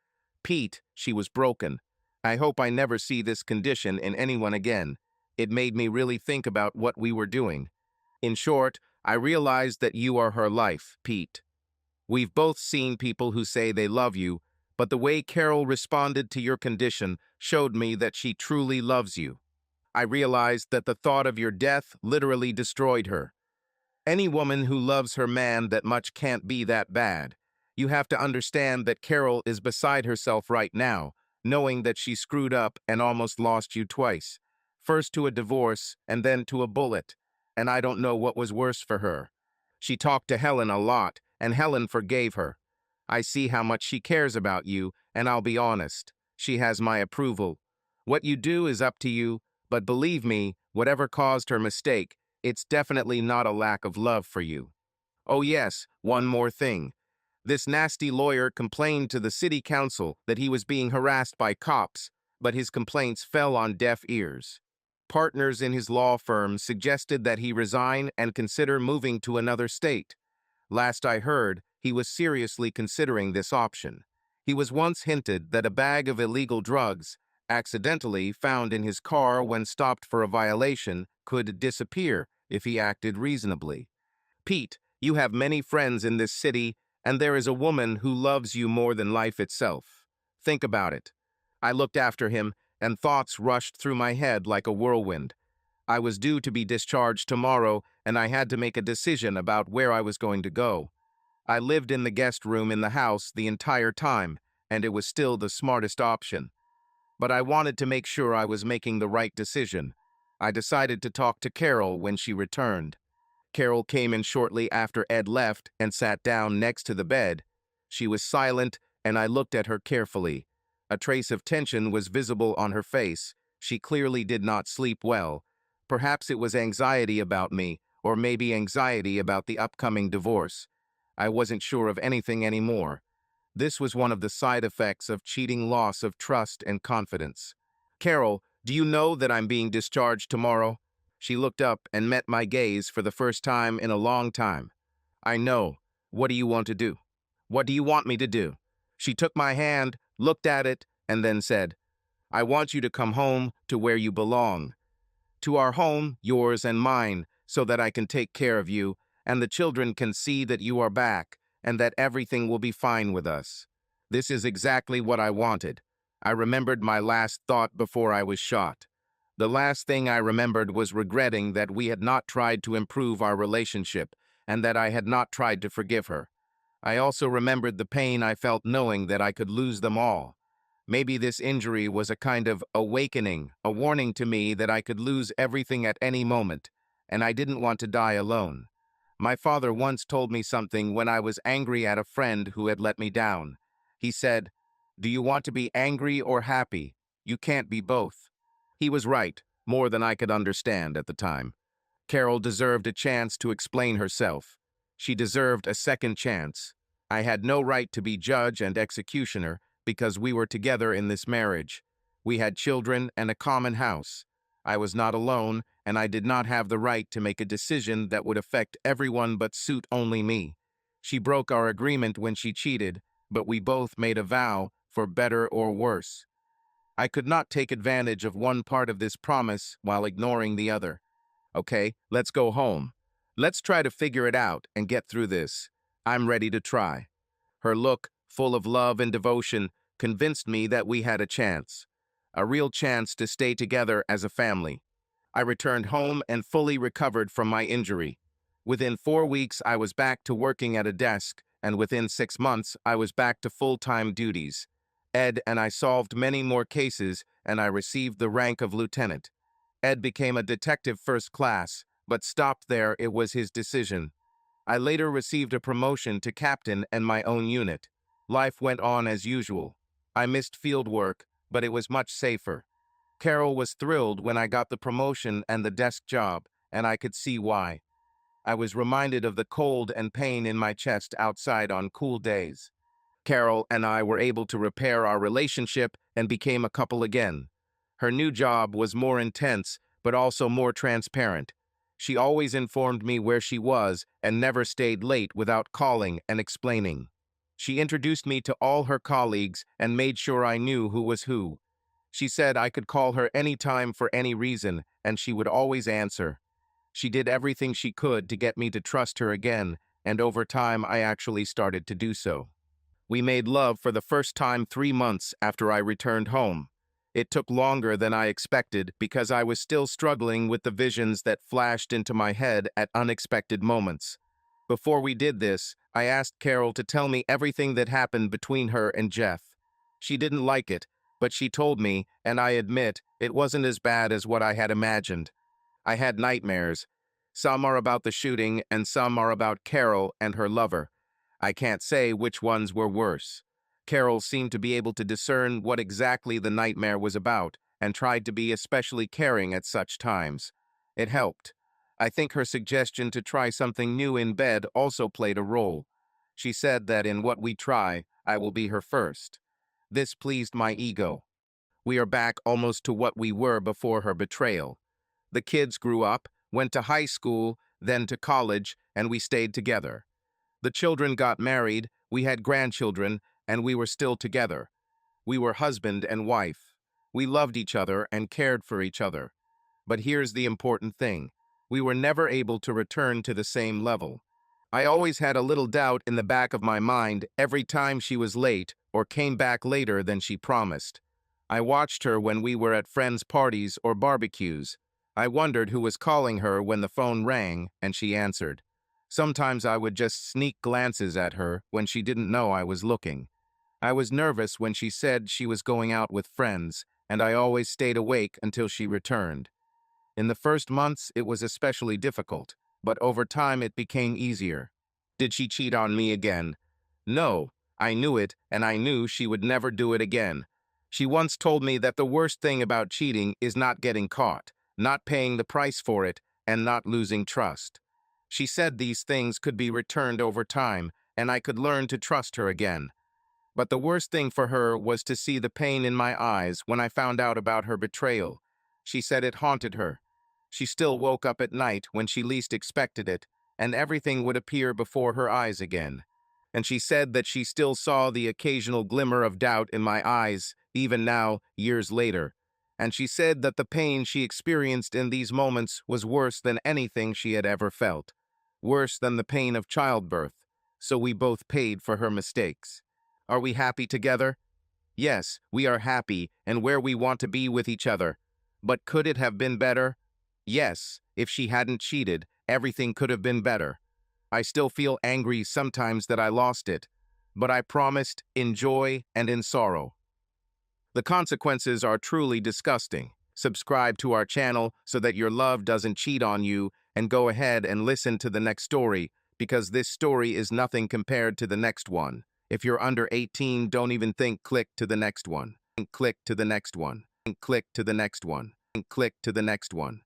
Pete, she was broken. I hope I never see this condition in anyone again. It made me really think about what we were doing. In short, I realized that you are her life, Pete. We've both seen people who say they love you, but the way Carol responded to your condition showed me that she truly loves you. I realized that the thought of your death literally destroyed her. Any woman who loves her man that much can't be that bad. You have to understand that Carol is beside herself right now, knowing that she screwed up and almost lost you twice. First to a divorce, and then to a bullet. And I don't know what was worse for her. She talked to Helen a lot, and Helen forgave her. I see how much she cares about you, and I'll be honest. She has my approval. What you do is up to you, but believe me, whatever caused her mistake, it's definitely not a lack of love for you. Oh yes, one more thing. This nasty lawyer complained to the city council that he was being harassed by cops, but his complaints fell on deaf ears. Partners in his law firm suggested that he resign and consider moving to another state. Last I heard, he was seriously considering this option. He was once hinted that a bag of illegal drugs, accidentally found in his car when stopped for a violation, could disappear if he acted reasonably. Pete, you have many friends in this city, and there is a woman who loves you more than life itself. Think about it. I looked after him, and thoughts rushed through my head like a whirlwind. I was due to be discharged tomorrow, and I had to make a decision about where I was going to go. I lived in the guest room in the house the entire time, and it was still the smartest option. But I wanted to make sure I was making the right decision. I decided to talk to Carol when she returned. Carol came in shortly after Ed left and sat down next to the bed. She was silent, and I looked at her carefully. A trace of tension was visible on her face. She clearly did not sleep well. Perhaps it was anxiety about me, or maybe anxiety about the upcoming divorce. I wasn't sure of anything anymore. This was one of the side effects of cheating, loss of trust and confidence. Carol, do you know that I'm being discharged tomorrow? She looked up and met my gaze for the first time in a long time. I know. What do you want to do? What do you want me to do? She took my hand, looked at it, and then said, I want you to come home to where you belong. To our home, yours and mine, so that I can take care of you, and the children can see that you are back, and that everything will be fine with us. This is exactly what I wanted. I remembered my last thought before I was shot. The last thing I remembered was regretting that we had not tried to improve our relationship, and that I had not tried to forgive her. I also remembered the pain I felt knowing that I could lose them all. Maybe this injury was a kind of awakening, a warning to me that I could lose everything at any moment, and I didn't want to die alone. My father once told me something when I was angry at a friend who had let me down. He said, "Do you want to be angry or happy? You can't be both." He was right, more than I could understand at the time. Carol deserved a chance to explain herself. She deserved a second chance. I had no right to be judge and executioner because we were together in this marriage. We had children and a common house. I was not alone, and I did not have the right to make a decision that would affect everyone but suit only me. She broke our agreement when she cheated, but we both made a vow, for better or worse. I could not take advantage of one part of this promise while ignoring the other. Okay, let's go home. Let's try to figure it out and get through this. I'm ready to try. Her look, full of love and devotion, convinced me that we had a chance. A real chance to stay together as a family. I returned home and fully recovered from my injury. Within 4 weeks, I was back to working at a desk, and within 6 months, I was back to full-time duties. Ed and I solved many more cases, and I received the rank of lieutenant. Ed became a detective first class, but stopped there. It was his decision. I later received a promotion to captain and my own unit. Life went on as usual. I missed field work, but it was much safer. Carol was thrilled when I got the promotion and the desk job, and I could see why. I was reminded of the cold and pain in my chest outside on cool days. Carol and I were able to repair our relationship and became a couple again. Her new job was more intense, but also more transparent. She always informed me where she was and never stayed late without calling and explaining. She introduced me to all her colleagues and made sure I knew who was who. She said I could call her any time for any reason, and she would always answer. She did everything she could to get me to trust her again, and over time I actually started to do so. We made love for the first time 3 months after I returned home. It took longer than I expected because I was still struggling with the visions that flashed into my head at unexpected moments. Before we did this, I asked Carol to tell me everything that happened between her and Jeff. She didn't like it, but she told me, and I admit, it wasn't as bad as what I had imagined. I had nightmares. Some are about the shooting, and some are about Carol and her lover. I can't say which ones were worse. Carol seemed to be able to discern what exactly the nightmare was about and tried to be especially caring at such times. It helped. I think her suggestion to try something new in bed also played a role. She said that in what we try, I will be her first. This pleased my ego. We are back almost to what we were before her betrayal. The kids grew up, went to high school, then to college, and we stayed together. The children got married, we had grandchildren, and we were still together. We were husband and wife. We loved each other and cared for each other. But here's the important thing. We were never able to return to the same level. I always had a little doubt in the back of my mind every time she was late or came back later than she promised. I watched her when we were at friends' parties or barbecues. I wondered who was calling her when the phone rang and she answered. Sometimes I would just sneak glances at her when she didn't know I was looking. I was nervous when she said she was going out with friends, and I always stayed awake until she returned. In the first months, it was especially difficult, but over time it became easier. Did she cheat on me again? No, I knew it, and I knew she would never do it again. She once told me that the worst thing about cheating is not getting caught, not paying the price for it, and not losing trust. She said these things could be returned over time, and I could learn to trust her again. But the worst thing for her was to see the pain in my eyes when I found out about her betrayal. She said it haunted her. She still woke up at night when she least expected it, and everything would appear before her eyes again. And she said that she still saw the occasional glimmer of doubt in my eyes, even now, years later. And she said that the pain she experienced in these moments was worse than anything she had ever felt. Worse than the pain of childbirth. So we both paid for her mistakes. Are we happy together? Yes, we are happy and where we want to be with each other. But could it have been better? Yes, if she hadn't cheated, everything could have been better. I still feel angry sometimes that I lost it, but I promised in joy and in sorrow. The consequences are truly disgusting. Subscribe to our channel so that your love doesn't cheat on you and go ahead and listen to the next story, because this story is nothing compared to the next one. If you're under 18, don't even think, click to the next one. Click to the next one. Click to the next one. Click to the next one.